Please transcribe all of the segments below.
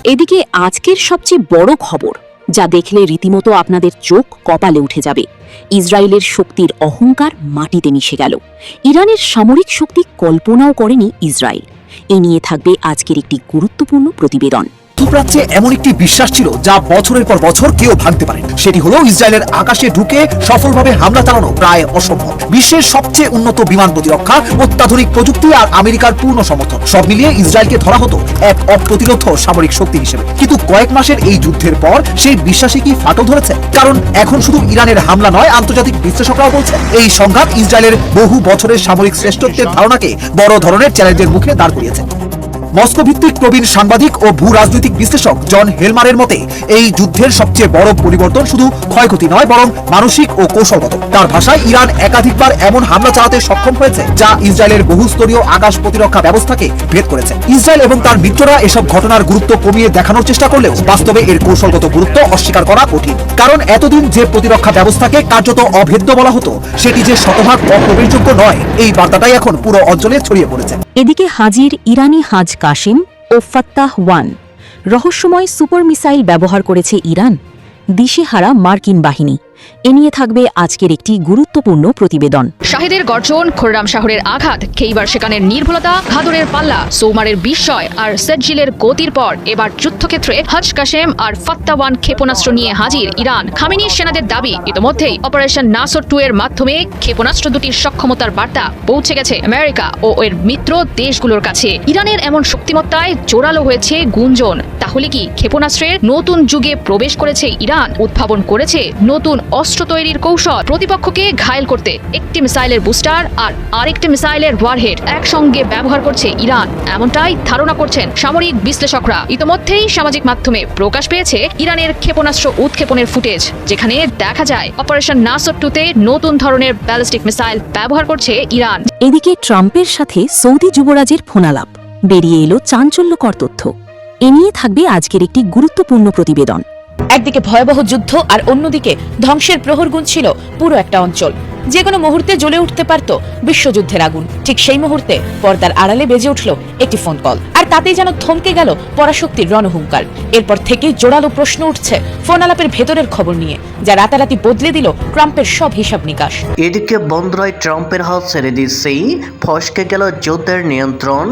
এদিকে আজকের সবচেয়ে বড় খবর, যা দেখলে রীতিমতো আপনাদের চোখ কপালে উঠে যাবে। ইসরায়েলের শক্তির অহংকার মাটিতে মিশে গেল। ইরানের সামরিক শক্তি কল্পনাও করেনি ইসরায়েল। এ নিয়ে থাকবে আজকের একটি গুরুত্বপূর্ণ প্রতিবেদন। মধ্যপ্রাচ্যে এমন একটি বিশ্বাস ছিল যা বছরের পর বছর কেউ ভাঙতে পারে। সেটি হলো ইসরায়েলের আকাশে ঢুকে সফলভাবে হামলা চালানো প্রায় অসম্ভব। বিশ্বের সবচেয়ে উন্নত বিমান প্রতিরক্ষা, অত্যাধুনিক প্রযুক্তি আর আমেরিকার পূর্ণ সমর্থন, সব মিলিয়ে ইসরায়েলকে ধরা হতো এক অপ্রতিরোধ্য সামরিক শক্তি হিসেবে। কিন্তু কয়েক মাসের এই যুদ্ধের পর সেই বিশ্বাসে কি ফাটল ধরেছে? কারণ এখন শুধু ইরানের হামলা নয়, আন্তর্জাতিক বিশ্লেষকরাও বলছে এই সংঘাত ইসরায়েলের বহু বছরের সামরিক শ্রেষ্ঠত্বের ধারণাকে বড় ধরনের চ্যালেঞ্জের মুখে দাঁড় করিয়েছে। মস্কো ভিত্তিক প্রবীণ সাংবাদিক ও ভূ রাজনৈতিক বিশ্লেষক জন হেলমারের মতে এই যুদ্ধের সবচেয়ে বড় পরিবর্তন শুধু ক্ষয়ক্ষতি নয়, বরং মানসিক ও কৌশলগত। তার ভাষায়, ইরান একাধিকবার এমন হামলা চালাতে সক্ষম হয়েছে যা ইসরায়েলের বহুস্তরীয় আকাশ প্রতিরক্ষা ব্যবস্থাকে ভেদ করেছে। ইসরায়েল এবং তার মিত্ররা এসব ঘটনার গুরুত্ব কমিয়ে দেখানোর চেষ্টা করলেও বাস্তবে এর কৌশলগত গুরুত্ব অস্বীকার করা কঠিন। কারণ এতদিন যে প্রতিরক্ষা ব্যবস্থাকে কার্যত অভেদ্য বলা হতো, সেটি যে শতভাগ অপ্রবেশযোগ্য নয়, এই বার্তাটাই এখন পুরো অঞ্চলে ছড়িয়ে পড়েছে। এদিকে হাজির ইরানি হাজ কাসিম ও ফাত্তাহ 1 রহস্যময় সুপার মিসাইল ব্যবহার করেছে ইরান, দিশেহারা মার্কিন বাহিনী। এ নিয়ে থাকবে আজকের একটি গুরুত্বপূর্ণ প্রতিবেদন। শাহেদের গর্জন, খোররাম শাহরের আঘাত, খেইবার শেখানের নির্ভুলতা, ঘাদরের পাল্লা, সৌমারের বিস্ময় আর সেজ্জিলের গতির পর এবার যুদ্ধক্ষেত্রে হাজ কাসেম আর ফাত্তা 1 ক্ষেপণাস্ত্র নিয়ে হাজির ইরান। খামেনির সেনাদের দাবি, ইতোমধ্যেই অপারেশন নাসর 2 এর মাধ্যমে ক্ষেপণাস্ত্র দুটির সক্ষমতার বার্তা পৌঁছে গেছে আমেরিকা ও এর মিত্র দেশগুলোর কাছে। ইরানের এমন শক্তিমত্তায় জোরালো হয়েছে গুঞ্জন। তাহলে কি ক্ষেপণাস্ত্রের নতুন যুগে প্রবেশ করেছে ইরান? উদ্ভাবন করেছে নতুন অস্ত্র তৈরির কৌশল। প্রতিপক্ষকে ঘায়েল করতে একটি মিসাইলের বুস্টার আর আরেকটি মিসাইলের ওয়ারহেড একসঙ্গে ব্যবহার করছে ইরান, এমনটাই ধারণা করছেন সামরিক বিশ্লেষকরা। ইতোমধ্যেই সামাজিক মাধ্যমে প্রকাশ পেয়েছে ইরানের ক্ষেপণাস্ত্র উৎক্ষেপণের ফুটেজ, যেখানে দেখা যায় অপারেশন নাসর 2-তে নতুন ধরনের ব্যালিস্টিক মিসাইল ব্যবহার করছে ইরান। এদিকে ট্রাম্পের সাথে সৌদি যুবরাজের ফোনালাপ, বেরিয়ে এলো চাঞ্চল্যকর তথ্য। এ নিয়ে থাকবে আজকের একটি গুরুত্বপূর্ণ প্রতিবেদন। একদিকে ভয়াবহ যুদ্ধ আর অন্যদিকে ধ্বংসের প্রহর গুনছিল পুরো একটা অঞ্চল। যে কোনো মুহূর্তে জ্বলে উঠতে পারত বিশ্বযুদ্ধের আগুন। ঠিক সেই মুহূর্তে পর্দার আড়ালে বেজে উঠল একটি ফোন কল, আর তাতেই যেন থমকে গেল পরাশক্তির রণহুঙ্কার। এরপর থেকেই জোরালো প্রশ্ন উঠছে ফোন আলাপের ভেতরের খবর নিয়ে, যা রাতারাতি বদলে দিল ট্রাম্পের সব হিসাব নিকাশ। এদিকে বন্ধুরাই ট্রাম্পের হাত ছেড়ে দিচ্ছেই ফসকে গেল যুদ্ধের নিয়ন্ত্রণ।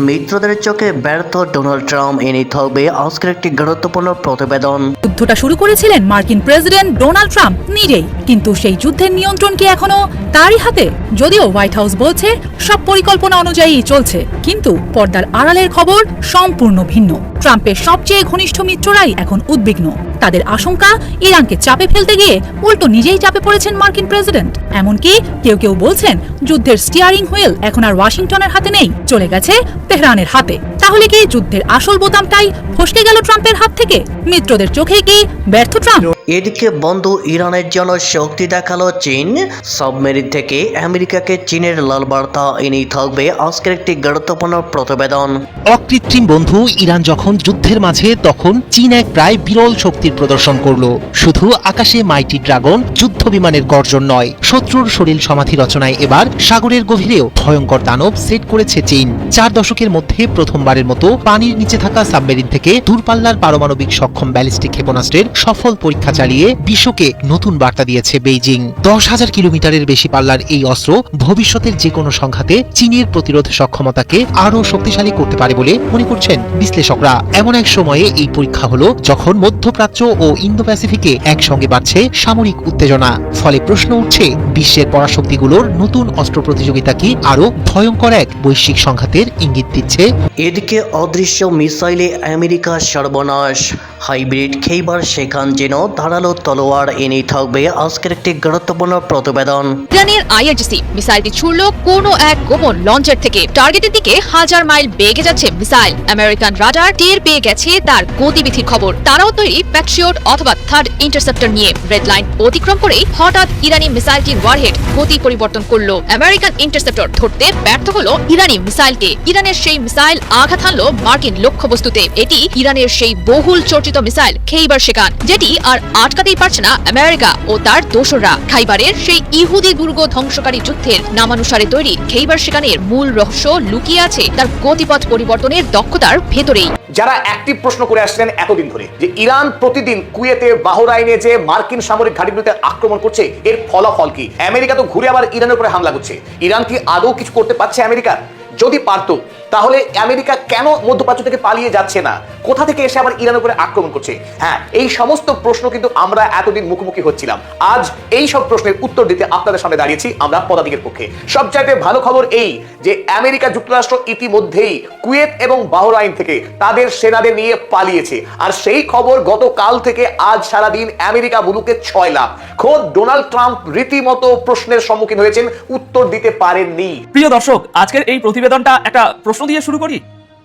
মিত্রদের চোখে ব্যর্থ ডোনাল্ড ট্রাম্প। এনে থাকবে আজকের একটি গুরুত্বপূর্ণ প্রতিবেদন। যুদ্ধটা শুরু করেছিলেন মার্কিন প্রেসিডেন্ট ডোনাল্ড ট্রাম্প নিজেই, কিন্তু সেই যুদ্ধের নিয়ন্ত্রণ কি এখনো তারই হাতে? যদিও হোয়াইট হাউস বলছে সব পরিকল্পনা অনুযায়ী চলছে, কিন্তু পর্দার আড়ালের খবর সম্পূর্ণ ভিন্ন। ট্রাম্পের সবচেয়ে ঘনিষ্ঠ মিত্ররাই এখন উদ্বিগ্ন। তাদের আশঙ্কা, ইরানকে চাপে ফেলতে গিয়ে উল্টো নিজেই চাপে পড়েছেন মার্কিন প্রেসিডেন্ট। এমনকি কেউ কেউ বলছেন যুদ্ধের স্টিয়ারিং হুইল এখন আর ওয়াশিংটনের হাতে নেই, চলে গেছে তেহরানের হাতে। তাহলে কি যুদ্ধের আসল বোতামটাই ফসকে গেল ট্রাম্পের হাত থেকে? মিত্রদের চোখে কি ব্যর্থ ট্রাম্প? এদিকে বন্ধু ইরানের জন্য শক্তি দেখালো চীন। সাবমেরিন থেকে আমেরিকাকে চীনের লাল বার্তা। এনেই থাকবে আজকের একটি গুরুত্বপূর্ণ প্রতিবেদন। অকৃত্রিম বন্ধু ইরান যখন যুদ্ধের মাঝে, তখন চীন এক প্রায় বিরল শক্তির প্রদর্শন করলো। শুধু আকাশে মাইটি ড্রাগন যুদ্ধ বিমানের গর্জন নয়, শত্রুর শরীর সমাধি রচনায় এবার সাগরের গভীরেও ভয়ঙ্কর দানব সেট করেছে চীন। 4 দশকের মধ্যে প্রথমবারের মতো পানির নিচে থাকা সাবমেরিন থেকে দূরপাল্লার পারমাণবিক সক্ষম ব্যালিস্টিক ক্ষেপণাস্ত্রের সফল পরীক্ষা চালিয়ে বিশ্বকে নতুন বার্তা দিয়েছে বেইজিং। 10,000 কিলোমিটারের বেশি পাল্লার এই অস্ত্র ভবিষ্যতের যে কোনো সংঘাতে চীনের প্রতিরোধ সক্ষমতাকে আরও শক্তিশালী করতে পারে বলে মনে করছেন বিশ্লেষকরা। এমন এক সময়ে এই পরীক্ষা হলো যখন মধ্যপ্রাচ্য ও ইন্দো প্যাসিফিকে একসঙ্গে বাড়ছে সামরিক উত্তেজনা। ফলে প্রশ্ন উঠছে, বিশ্বের পরাশক্তিগুলোর নতুন অস্ত্র প্রতিযোগিতা কি আরও ভয়ঙ্কর এক বৈশ্বিক সংঘাতের ইঙ্গিত দিচ্ছে? এদিকে অদৃশ্য মিসাইলে আমেরিকা সর্বনাশ। হাইব্রিড খেইবার শেখান যেন ধারালো তলোয়ার। এনেই থাকবে আজকের একটি গুরুত্বপূর্ণ প্রতিবেদন। ইরানের আইআরজিসি মিসাইলটি ছুড়ল কোনো এক গোপন লঞ্চের থেকে। টার্গেটের দিকে 1000 মাইল বেগে যাচ্ছে মিসাইল। আমেরিকান রাডার টের পেয়ে গেছে তার গতিবিধির খবর। তারাও তৈরি প্যাট্রিয়ট অথবা থার্ড ইন্টারসেপ্টর নিয়ে। রেড লাইন অতিক্রম করেই হঠাৎ ইরানি মিসাইলটির ওয়ারহেড গতি পরিবর্তন করলো। আমেরিকান ইন্টারসেপ্টর ধরতে ব্যর্থ হলো ইরানি মিসাইলকে। ইরানের সেই মিসাইল আঘাত হানলো মার্কিন লক্ষ্যবস্তুতে। এটি ইরানের সেই বহুল চর্চিত মিসাইল খেইবার শেখান, যেটি আর আটকাতেই পারছে না আমেরিকা ও তার দোসররা। খাইবারের সেই ইহুদি দুর্গ ধ্বংসকারী যুদ্ধের নামানুসারে তৈরি খেইবার শেখানের মূল রহস্য লুকিয়ে আছে তার গতিপথ পরিবর্তনের দক্ষতার ভেতরেই। যারা অ্যাক্টিভ প্রশ্ন করে আসছিলেন এতদিন ধরে যে ইরান প্রতিদিন কুয়েতে বাহরাইনে যে মার্কিন সামরিক ঘাঁটিগুলোতে আক্রমণ করছে এর ফলাফল কি? আমেরিকা তো ঘুরে আবার ইরানের উপরে হামলা করছে। ইরান কি আদৌ কিছু করতে পারছে আমেরিকা? যদি পারতো তাহলে আমেরিকা কেন মধ্যপ্রাচ্য থেকে পালিয়ে যাচ্ছে না? কোথা থেকে এসে আবার ইরানের উপরে আক্রমণ করছে? হ্যাঁ, এই সমস্ত প্রশ্ন কিন্তু আমরা এতদিন মুখোমুখি হচ্ছিলাম। আজ এই সব প্রশ্নের উত্তর দিতে আপনাদের সামনে দাঁড়িয়েছি আমরা পদাতিকের পক্ষে। সবচাইতে ভালো খবর এই যে আমেরিকা যুক্তরাষ্ট্র ইতিমধ্যেই কুয়েত এবং বাহরাইন থেকে তাদের সেনাদের নিয়ে পালিয়েছে। আর সেই খবর গতকাল থেকে আজ সারাদিন আমেরিকা মুলুকে 6 লাখ। খোদ ডোনাল্ড ট্রাম্প রীতিমতো প্রশ্নের সম্মুখীন হয়েছেন, উত্তর দিতে পারেননি। প্রিয় দর্শক, আজকের এই প্রতিবেদনটা একটা প্রশ্ন দিয়ে শুরু করি।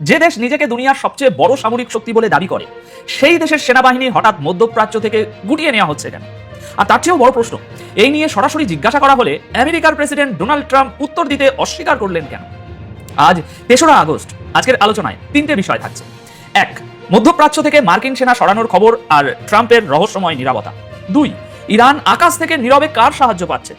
যে দেশ নিজেকে দুনিয়ার সবচেয়ে বড় সামরিক শক্তি বলে দাবি করে, সেই দেশের সেনাবাহিনী হঠাৎ মধ্যপ্রাচ্য থেকে গুটিয়ে নেওয়া হচ্ছে কেন? আর তার চেয়েও বড় প্রশ্ন, এই নিয়ে সরাসরি জিজ্ঞাসা করা হলে আমেরিকার প্রেসিডেন্ট ডোনাল্ড ট্রাম্প উত্তর দিতে অস্বীকার করলেন কেন? আজ 3রা আগস্ট আজকের আলোচনায় 3টে বিষয় থাকছে। 1, মধ্যপ্রাচ্য থেকে মার্কিন সেনা সরানোর খবর আর ট্রাম্পের রহস্যময় নীরবতা। 2, ইরান আকাশ থেকে নীরবে কার সাহায্য পাচ্ছে?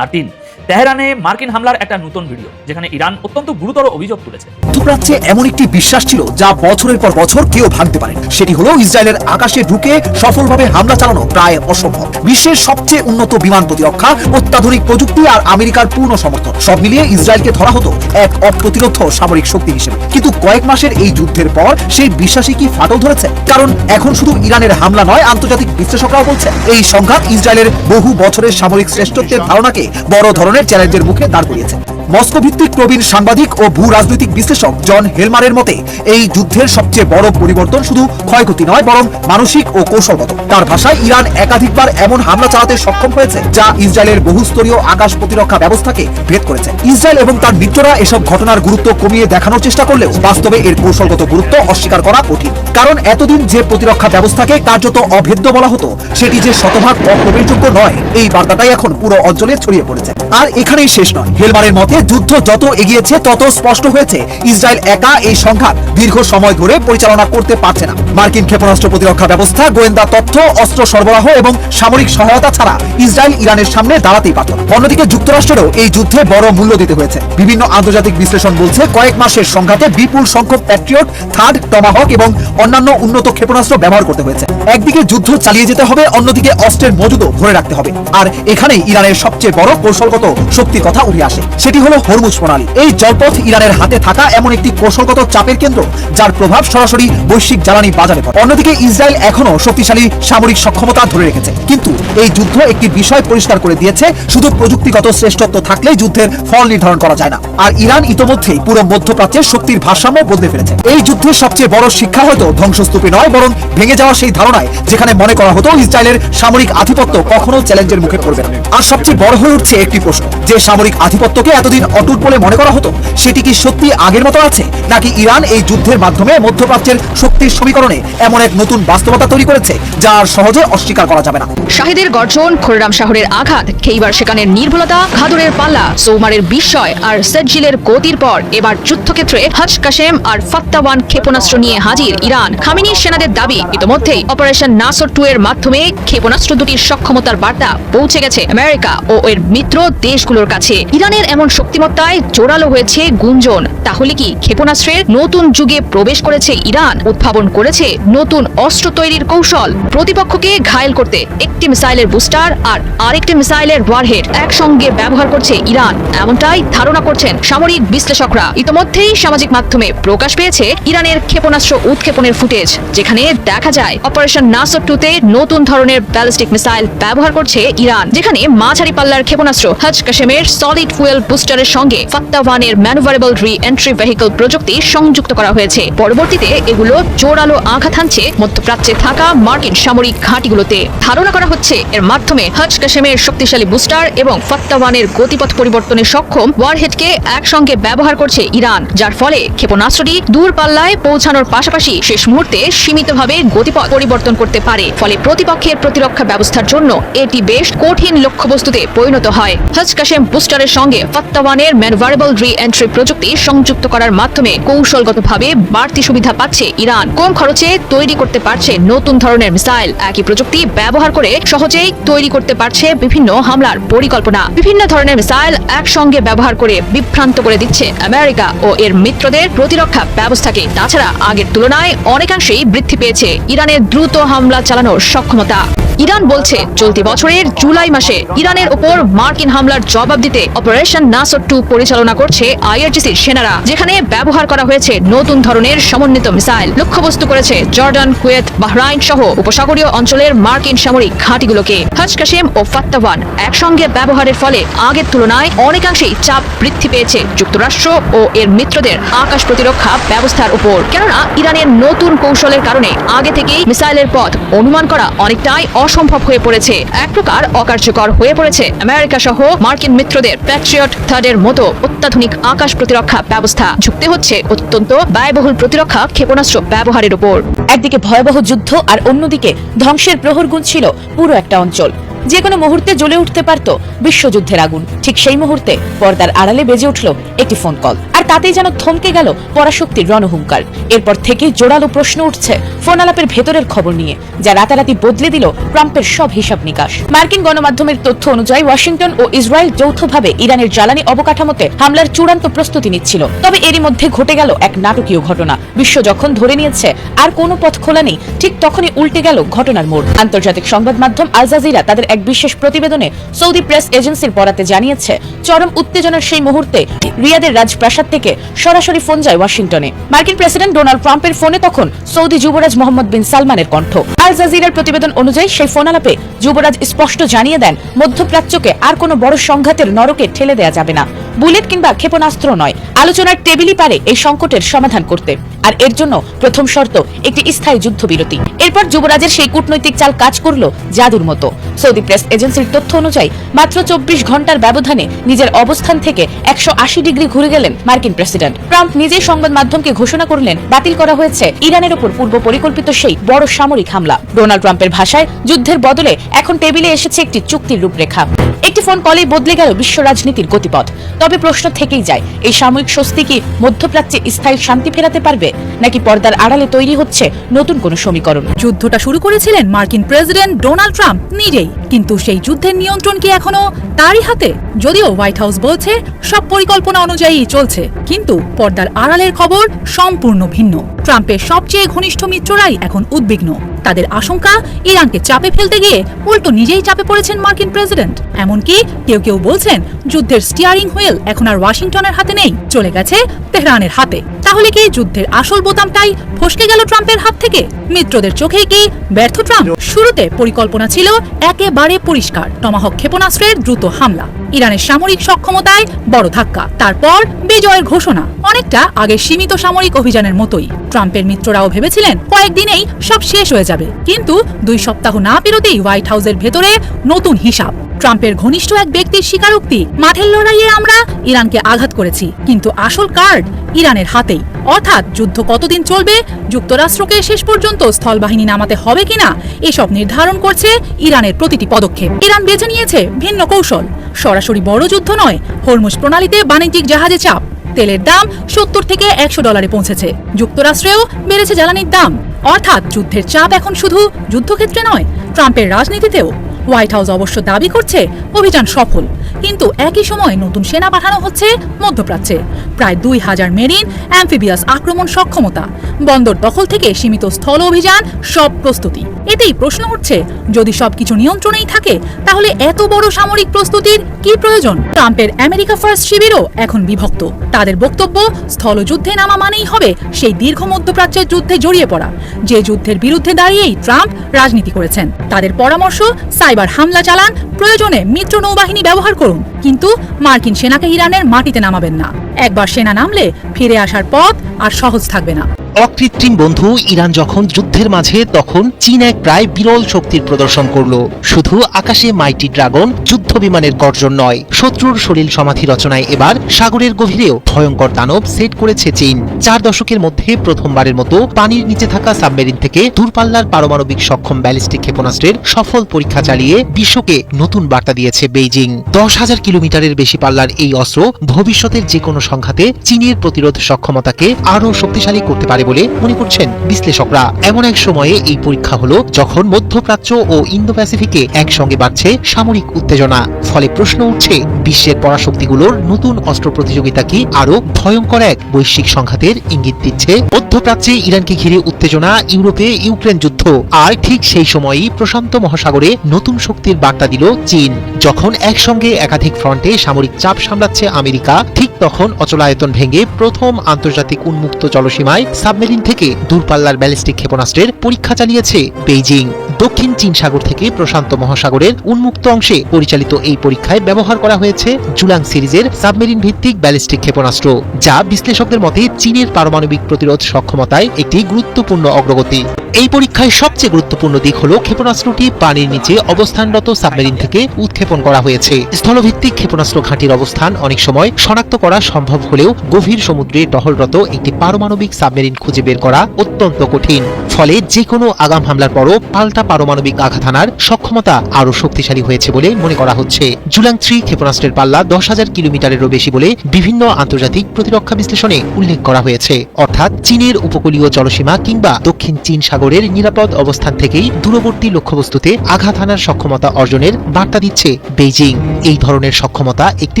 আর 3, তেহরানে মার্কিন হামলার একটা নতুন ভিডিও যেখানে ইরান অত্যন্ত গুরুতর অভিযোগ তুলেছে। মধ্যপ্রাচ্যে এমন একটি বিশ্বাস ছিল যা বছরের পর বছর কেউ ভাঙতে পারে। সেটি হলো ইসরায়েলের আকাশে ঢুকে সফলভাবে হামলা চালানো প্রায় অসম্ভব। বিশ্বের সবচেয়ে উন্নত বিমান প্রতিরক্ষা, অত্যাধুনিক প্রযুক্তি আর আমেরিকার পূর্ণ সমর্থন, সব মিলিয়ে ইসরায়েলকে ধরা হতো এক অপ্রতিরোধ্য সামরিক শক্তি হিসেবে। কিন্তু কয়েক মাসের এই যুদ্ধের পর সেই বিশ্বাসই কি ফাটল ধরেছে? কারণ এখন শুধু ইরানের হামলা নয়, আন্তর্জাতিক বিশ্লেষকরাও বলছে এই সংঘাত ইসরায়েলের বহু বছরের সামরিক শ্রেষ্ঠত্বের ধারণাকে বড় ধরনের চ্যালেঞ্জের মুখে দাঁড় করিয়েছে। মস্কো ভিত্তিক প্রবীণ সাংবাদিক ও ভূ রাজনৈতিক বিশ্লেষক জন হেলমারের মতে এই যুদ্ধের সবচেয়ে বড় পরিবর্তন শুধু ক্ষয়ক্ষতি নয়, বরং মানসিক ও কৌশলগত। তার ভাষায়, ইরান একাধিকবার এমন হামলা চালাতে সক্ষম হয়েছে যা ইসরায়েলের বহুস্তরীয় আকাশ প্রতিরক্ষা ব্যবস্থাকে ভেদ করেছে। ইসরায়েল এবং তার মিত্ররা এসব ঘটনার গুরুত্ব কমিয়ে দেখানোর চেষ্টা করলেও বাস্তবে এর কৌশলগত গুরুত্ব অস্বীকার করা কঠিন। কারণ এতদিন যে প্রতিরক্ষা ব্যবস্থাকে কার্যত অভেদ্য বলা হতো, সেটি যে শতভাগ অপ্রবেশযোগ্য নয়, এই বার্তাটাই এখন পুরো অঞ্চলে ছড়িয়ে পড়েছে। আর এখানেই শেষ নয়। হেলমারের মতে যুদ্ধ যত এগিয়েছে তত স্পষ্ট হয়েছে ইসরায়েল একা এই সংঘাত দীর্ঘ সময় ধরে পরিচালনা করতে পারছে না। মার্কিন ক্ষেপণাস্ত্র প্রতিরক্ষা ব্যবস্থা, গোয়েন্দা তথ্য, অস্ত্র সরবরাহ এবং সামরিক সহায়তা ছাড়া ইসরায়েল ইরানের সামনে দাঁড়াতেই পারত। অন্যদিকে যুক্তরাষ্ট্রেরও এই যুদ্ধে বড় মূল্য দিতে হয়েছে। বিভিন্ন আন্তর্জাতিক বিশ্লেষণ বলছে কয়েক মাসের সংঘাতে বিপুল সংখ্যক প্যাট্রিয়ট, থার্ড, টমাহক এবং অন্যান্য উন্নত ক্ষেপণাস্ত্র ব্যবহার করতে হয়েছে। একদিকে যুদ্ধ চালিয়ে যেতে হবে, অন্যদিকে অস্ত্রের মজুদও ধরে রাখতে হবে। আর এখানেই ইরানের সবচেয়ে বড় কৌশলগত শক্তির কথা উঠে আসে। সেটি হলো হরমুজ প্রণালী। এই জলপথ ইরানের হাতে থাকা এমন একটি কৌশলগত চাপের কেন্দ্র যার প্রভাব সরাসরি বৈশ্বিক জ্বালানি বাজারে পড়ে। অন্যদিকে ইসরায়েল এখনো শক্তিশালী সামরিক সক্ষমতা ধরে রেখেছে। কিন্তু এই যুদ্ধ একটি বিষয় পরিষ্কার করে দিয়েছে, শুধু প্রযুক্তিগত শ্রেষ্ঠত্ব থাকলেই যুদ্ধের ফল নির্ধারণ করা যায় না। আর ইরান ইতোমধ্যেই পুরো মধ্যপ্রাচ্যের শক্তির ভারসাম্য বদলে ফেলেছে। এই যুদ্ধের সবচেয়ে বড় শিক্ষা হয়তো ধ্বংসস্তূপে নয়, বরং ভেঙে যাওয়া সেই ধারণায় যেখানে মনে করা হতো ইসরায়েলের সামরিক আধিপত্য কখনো চ্যালেঞ্জের মুখে পড়বে না। আর সবচেয়ে বড় হয়ে উঠছে একটি প্রশ্ন, যে সামরিক আধিপত্যকে এতদিন অটুট বলে মনে করা হতো, সেটি কি সত্যি আগের মতো আছে, নাকি ইরান এই যুদ্ধের মাধ্যমে মধ্যপ্রাচ্যের শক্তির সমীকরণে এমন এক নতুন বাস্তবতা তৈরি করেছে যা আর সহজে অস্বীকার করা যাবে না? শাহিদের গর্জন, খোররাম শাহরের আঘাত, খেইবার সেখানের নির্ভুলতা, ঘাদরের পাল্লা, সৌমারের বিস্ময় আর সেজ্জিলের গতির পর এবার যুদ্ধক্ষেত্রে হজ কাশেম আর ফাত্তা-1 ক্ষেপণাস্ত্র নিয়ে হাজির ইরান। খামেনির সেনাদের দাবি, ইতোমধ্যেই অপারেশন নাসর 2 এর মাধ্যমে ক্ষেপণাস্ত্র দুটির সক্ষমতার বার্তা পৌঁছে গেছে আমেরিকা ও এর মিত্র দেশগুলোর কাছে। ইরানের এমন শক্তিমত্তায় জোরালো হয়েছে গুঞ্জন। তাহলে কি ক্ষেপণাস্ত্রের নতুন যুগে প্রবেশ করেছে ইরান? উদ্ভাবন করেছে নতুন অস্ত্র তৈরির কৌশল? প্রতিপক্ষকে ঘায়েল করতে একটি মিসাইলের বুস্টার আর আরেকটি মিসাইলের ওয়ারহেড একসঙ্গে ব্যবহার করছে ইরান, এমনটাই ধারণা করছেন সামরিক বিশ্লেষকরা। ইতোমধ্যেই সামাজিক মাধ্যমে প্রকাশ পেয়েছে ইরানের ক্ষেপণাস্ত্র উৎক্ষেপণের ফুটেজ, যেখানে দেখা যায় অপারেশন নাসর 2 তে নতুন ধরনের ব্যালিস্টিক মিসাইল ব্যবহার করছে ইরান, যেখানে মাঝারি পাল্লার ক্ষেপণাস্ত্র হজ কাশেমের সলিড ফুয়েল বুস্টারের সঙ্গে ফাত্তা-1 এর ম্যানুভারেবল রি-এন্ট্রি ভেহিকল প্রযুক্তি সংযুক্ত করা হয়েছে। পরবর্তীতে এগুলো জোরালো আঘাত হানছে মধ্যপ্রাচ্যে থাকা মার্কিন সামরিক ঘাঁটিগুলোতে। ধারণা করা হচ্ছে এর মাধ্যমে হজ কাশেমের শক্তিশালী বুস্টার এবং ফাত্তা-1 এর গতিপথ পরিবর্তনে সক্ষম ওয়ারহেডকে একসঙ্গে ব্যবহার করছে ইরান, যার ফলে ক্ষেপণাস্ত্রটি দূর পাল্লায় পৌঁছানোর পাশাপাশি শেষ মুহূর্তে সীমিতভাবে গতিপথ পরিবর্তন করতে পারে। ফলে প্রতিপক্ষের প্রতিরক্ষা ব্যবস্থার জন্য এটি বেশ কঠিন লক্ষ্যবস্তুতে পরিণত হয়। হজ কাশেম হাচকাশেম বুস্টারের সঙ্গে ফাত্তাওয়ানের ম্যানভারেবল রি-এন্ট্রি প্রযুক্তি সংযুক্ত করার মাধ্যমে কৌশলগতভাবে বাড়তি সুবিধা পাচ্ছে ইরান। কম খরচে তৈরি করতে পারছে নতুন ধরনের মিসাইল। একই প্রযুক্তি ব্যবহার করে সহজেই তৈরি করতে পারছে বিভিন্ন হামলার পরিকল্পনা। বিভিন্ন ধরনের মিসাইল একসঙ্গে ব্যবহার করে বিভ্রান্ত করে দিচ্ছে আমেরিকা ও এর মিত্রদের প্রতিরক্ষা ব্যবস্থাকে। তাছাড়া আগের তুলনায় অনেকাংশেই বৃদ্ধি পেয়েছে ইরানের দ্রুত হামলা চালানোর সক্ষমতা। ইরান বলছে চলতি বছরের জুলাই মাসে ইরানের ওপর মার্কিন হামলার জবাব দিতে অপারেশন নাসর 2 পরিচালনা করছে আইআরজিসির সেনারা, যেখানে ব্যবহার করা হয়েছে নতুন ধরনের সমন্বিত মিসাইল। লক্ষ্যবস্তু করেছে জর্ডান, কুয়েত, বাহরাইন সহ উপসাগরীয় অঞ্চলের মার্কিন সামরিক ঘাঁটিগুলোকে। হাচকাশেম ও ফাত্তাওয়ান একসঙ্গে ব্যবহারের ফলে আগের তুলনায় অনেকাংশেই চাপ বৃদ্ধি পেয়েছে যুক্তরাষ্ট্র ও এর মিত্রদের আকাশ প্রতিরক্ষা ব্যবস্থার উপর। কেননা ইরানের নতুন কৌশলের কারণে আগে থেকেই মিসাইলের পথ অনুমান করা অনেকটাই অসম্ভব হয়ে পড়েছে। এক প্রকার অকার্যকর হয়ে পড়েছে আমেরিকা সহ মার্কিন মিত্রদের প্যাট্রিয়ট 3 এর মতো অত্যাধুনিক আকাশ প্রতিরক্ষা ব্যবস্থা। ঝুঁকতে হচ্ছে অত্যন্ত ব্যয়বহুল প্রতিরক্ষা ক্ষেপণাস্ত্র ব্যবহারের উপর। একদিকে ভয়াবহ যুদ্ধ আর অন্যদিকে ধ্বংসের প্রহর গুনছিল পুরো একটা অঞ্চল। যে কোনো মুহূর্তে জ্বলে উঠতে পারত বিশ্বযুদ্ধের আগুন। ঠিক সেই মুহূর্তে পর্দার আড়ালে বেজে উঠল একটি ফোন কল, আর তাতেই যেন থমকে গেল পরাশক্তির রণহুঙ্কার। এরপর থেকে জোরালো প্রশ্ন উঠছে ফোন আলাপের ভেতরের খবর নিয়ে, যা রাতারাতি বদলে দিল ট্রাম্পের সব হিসাব নিকাশ। মার্কিন গণমাধ্যমের তথ্য অনুযায়ী ওয়াশিংটন ও ইসরায়েল যৌথভাবে ইরানের জ্বালানি অবকাঠামোতে হামলার চূড়ান্ত প্রস্তুতি নিচ্ছিল। তবে এরই মধ্যে ঘটে গেল এক নাটকীয় ঘটনা। বিশ্ব যখন ধরে নিয়েছে আর কোনো পথ খোলা নেই, ঠিক তখনই উল্টে গেল ঘটনার মোড়। আন্তর্জাতিক সংবাদ মাধ্যম আল জাজিরা তাদের এক বিশেষ প্রতিবেদনে সৌদি প্রেস এজেন্সির বরাতে জানিয়েছে, চরম উত্তেজনার সেই মুহূর্তে রিয়াদের রাজপ্রাসাদ থেকে সরাসরি ফোন যায় ওয়াশিংটনে। মার্কিন প্রেসিডেন্ট ডোনাল্ড ট্রাম্পের ফোনে তখন সৌদি যুবরাজ মোহাম্মদ বিন সালমানের কণ্ঠ। আল জাজিরার প্রতিবেদন অনুযায়ী সেই ফোন আলাপে যুবরাজ স্পষ্ট জানিয়ে দেন, মধ্যপ্রাচ্যকে আর কোনো বড় সংঘাতের নরকে ঠেলে দেয়া যাবে না। বুলেট কিংবা ক্ষেপণাস্ত্র নয়, আলোচনার টেবিলই পারে এই সংকটের সমাধান করতে। আর এর জন্য প্রথম শর্ত একটি স্থায়ী যুদ্ধবিরতি। এরপর যুবরাজের সেই কূটনৈতিক চাল কাজ করলো জাদুর মতো। সৌদি প্রেস এজেন্সির তথ্য অনুযায়ী মাত্র 24 ঘন্টার ব্যবধানে নিজের অবস্থান থেকে 180 ডিগ্রি ঘুরে গেলেন মার্কিন প্রেসিডেন্ট। ট্রাম্প নিজেই সংবাদ মাধ্যমকে ঘোষণা করলেন বাতিল করা হয়েছে ইরানের উপর পূর্ব পরিকল্পিত সেই বড় সামরিক হামলা। ডোনাল্ড ট্রাম্পের ভাষায় যুদ্ধের বদলে এখন টেবিলে এসেছে একটি চুক্তির রূপরেখা। একটি ফোন কলেই বদলে গেল বিশ্ব রাজনীতির গতিপথ। তবে প্রশ্ন থেকেই যায়, এই সাময়িক স্বস্তি কি মধ্যপ্রাচ্যে স্থায়ী শান্তি ফেরাতে পারবে, নাকি পর্দার আড়ালে তৈরি হচ্ছে নতুন কোনো সমীকরণ? যুদ্ধটা শুরু করেছিলেন মার্কিন প্রেসিডেন্ট ডোনাল্ড ট্রাম্প নিজেই, কিন্তু সেই যুদ্ধের নিয়ন্ত্রণ কি এখনো তারই হাতে? যদিও হোয়াইট হাউস বলছে সব পরিকল্পনা অনুযায়ী চলছে, কিন্তু পর্দার আড়ালের খবর সম্পূর্ণ ভিন্ন। ট্রাম্পের সবচেয়ে ঘনিষ্ঠ মিত্ররাই এখন উদ্বিগ্ন। তাদের আশঙ্কা, ইরানকে চাপে ফেলতে গিয়ে উল্টো নিজেই চাপে পড়েছেন মার্কিন প্রেসিডেন্ট। এমনকি কেউ কেউ বলছেন যুদ্ধের স্টিয়ারিং হুইল এখন আর ওয়াশিংটনের হাতে নেই, চলে গেছে তেহরানের হাতে। তাহলে কি যুদ্ধের আসল বোতামটাই ফসকে গেল ট্রাম্পের হাত থেকে? মিত্রদের চোখে কি ব্যর্থ ট্রাম্প? শুরুতে পরিকল্পনা ছিল একেবারে পরিষ্কার, টমাহক ক্ষেপণাস্ত্রের দ্রুত হামলা, ইরানের সামরিক সক্ষমতায় বড় ধাক্কা, তারপর বিজয়ের ঘোষণা। অনেকটা আগের সীমিত সামরিক অভিযানের মতোই। ট্রাম্পের মিত্ররাও ভেবেছিলেন কয়েকদিনেই সব শেষ হয়ে যাবে, কিন্তু 2 সপ্তাহ না পেরোতেই হোয়াইট হাউসের ভেতরে নতুন হিসাব। ট্রাম্পের ঘনিষ্ঠ এক ব্যক্তির স্বীকারোক্তি, মাঠের লড়াইয়ে আমরা ইরানকে আঘাত করেছি, কিন্তু আসল কার্ড ইরানের হাতেই। অর্থাৎ যুদ্ধ কতদিন চলবে, যুক্তরাষ্ট্রকে শেষ পর্যন্ত স্থলবাহিনী নামাতে হবে কিনা, এসব নির্ধারণ করছে ইরানের প্রতিটি পদক্ষেপ। ইরান বেছে নিয়েছে ভিন্ন কৌশল। সরাসরি বড় যুদ্ধ নয়, হরমুজ প্রণালীতে বাণিজ্যিক জাহাজে চাপ। তেলের দাম $70 থেকে $100 পৌঁছেছে। যুক্তরাষ্ট্রেও বেড়েছে জ্বালানির দাম। অর্থাৎ যুদ্ধের চাপ এখন শুধু যুদ্ধক্ষেত্রে নয়, ট্রাম্পের রাজনীতিতেও। হোয়াইট হাউস অবশ্য দাবি করছে অভিযান সফল, কিন্তু একই সময় নতুন সেনা পাঠানো হচ্ছে মধ্যপ্রাচ্যে। প্রায় 2000 মেরিন অ্যাম্ফিবিয়াস আক্রমণ সক্ষমতা, বন্দর দখল থেকে সীমিত স্থল অভিযান, সব প্রস্তুতি। এতেই প্রশ্ন উঠছে, যদি সবকিছু নিয়ন্ত্রণেই থাকে, তাহলে এত বড় সামরিক প্রস্তুতির কি প্রয়োজন? ট্রাম্পের আমেরিকা ফার্স্ট শিবিরও এখন বিভক্ত। তাদের বক্তব্য, স্থলযুদ্ধে নামা মানেই হবে সেই দীর্ঘ মধ্যপ্রাচ্যের যুদ্ধে জড়িয়ে পড়া, যে যুদ্ধের বিরুদ্ধে দাঁড়িয়েই ট্রাম্প রাজনীতি করেছেন। তাদের পরামর্শ, সাইবার হামলা চালান, প্রয়োজনে মিত্র নৌবাহিনী ব্যবহার করুন, কিন্তু মার্কিন সেনাকে ইরানের মাটিতে নামাবেন না। একবার সেনা নামলে ফিরে আসার পথ আর সহজ থাকবে না। অকৃত্রিম বন্ধু ইরান যখন যুদ্ধের মাঝে, তখন চীন এক প্রায় বিরল শক্তির প্রদর্শন করল। শুধু আকাশে মাইটি ড্রাগন যুদ্ধ বিমানের গর্জন নয়, শত্রুর সলিল সমাধি রচনায় এবার সাগরের গভীরেও ভয়ঙ্কর দানব সেট করেছে চীন। 4 দশকের মধ্যে প্রথমবারের মতো পানির নিচে থাকা সাবমেরিন থেকে দূরপাল্লার পারমাণবিক সক্ষম ব্যালিস্টিক ক্ষেপণাস্ত্রের সফল পরীক্ষা চালিয়ে বিশ্বকে নতুন বার্তা দিয়েছে বেইজিং। 10,000 কিলোমিটারের বেশি পাল্লার এই অস্ত্র ভবিষ্যতের যে কোনো সংঘাতে চীনের প্রতিরোধ সক্ষমতাকে আরও শক্তিশালী করতে পারে বলে মনে করছেন বিশ্লেষকরা। এমন এক সময়ে এই পরীক্ষা হলো যখন মধ্যপ্রাচ্য ও ইন্দো প্যাসিফিকে একসঙ্গে বাড়ছে সামরিক উত্তেজনা। ফলে প্রশ্ন উঠছে, বিশ্বের পরাশক্তিগুলোর নতুন অস্ত্র প্রতিযোগিতা কি আরো ভয়ঙ্কর এক বৈশ্বিক সংঘাতের ইঙ্গিত দিচ্ছে? মধ্যপ্রাচ্যে ইরানকে ঘিরে উত্তেজনা, ইউরোপে ইউক্রেন যুদ্ধ, আর ঠিক সেই সময়ই প্রশান্ত মহাসাগরে নতুন শক্তির বার্তা দিল চীন। যখন একসঙ্গে একাধিক ফ্রন্টে সামরিক চাপ সামলাচ্ছে আমেরিকা, ঠিক তখন অচলায়তন ভেঙে প্রথম আন্তর্জাতিক উন্মুক্ত জলসীমায় সাবমেরিন থেকে দূরপাল্লার ব্যালিস্টিক ক্ষেপণাস্ত্রের পরীক্ষা চালিয়েছে বেইজিং। দক্ষিণ চীন সাগর থেকে প্রশান্ত মহাসাগরের উন্মুক্ত অংশে পরিচালিত এই পরীক্ষায় ব্যবহার করা হয়েছে জুলাং সিরিজের সাবমেরিন ভিত্তিক ব্যালিস্টিক ক্ষেপণাস্ত্র, যা বিশ্লেষকদের মতে চীনের পারমাণবিক প্রতিরোধ সক্ষমতায় একটি গুরুত্বপূর্ণ অগ্রগতি। এই পরীক্ষায় সবচেয়ে গুরুত্বপূর্ণ দিক হল ক্ষেপণাস্ত্রটি পানির নিচে অবস্থানরত সাবমেরিন থেকে উৎক্ষেপণ করা হয়েছে। স্থলভিত্তিক ক্ষেপণাস্ত্র ঘাঁটির অবস্থান অনেক সময় শনাক্ত করা সম্ভব হলেও গভীর সমুদ্রে টহলরত একটি পারমাণবিক সাবমেরিন খুঁজে বের করা অত্যন্ত কঠিন। ফলে যে কোনো আগাম হামলার পরও পাল্টা পারমাণবিক আঘাত হানার সক্ষমতা আরও শক্তিশালী হয়েছে বলে মনে করা হচ্ছে। জুলাং 3 ক্ষেপণাস্ত্রের পাল্লা 10,000 কিলোমিটারেরও বেশি বলে বিভিন্ন আন্তর্জাতিক প্রতিরক্ষা বিশ্লেষণে উল্লেখ করা হয়েছে। অর্থাৎ চীনের উপকূলীয় জলসীমা কিংবা দক্ষিণ চীন সাগরের নিরাপদ অবস্থান থেকেই দূরবর্তী লক্ষ্যবস্তুতে আঘাত হানার সক্ষমতা অর্জনের বার্তা দিচ্ছে বেইজিং। এই ধরনের সক্ষমতা একটি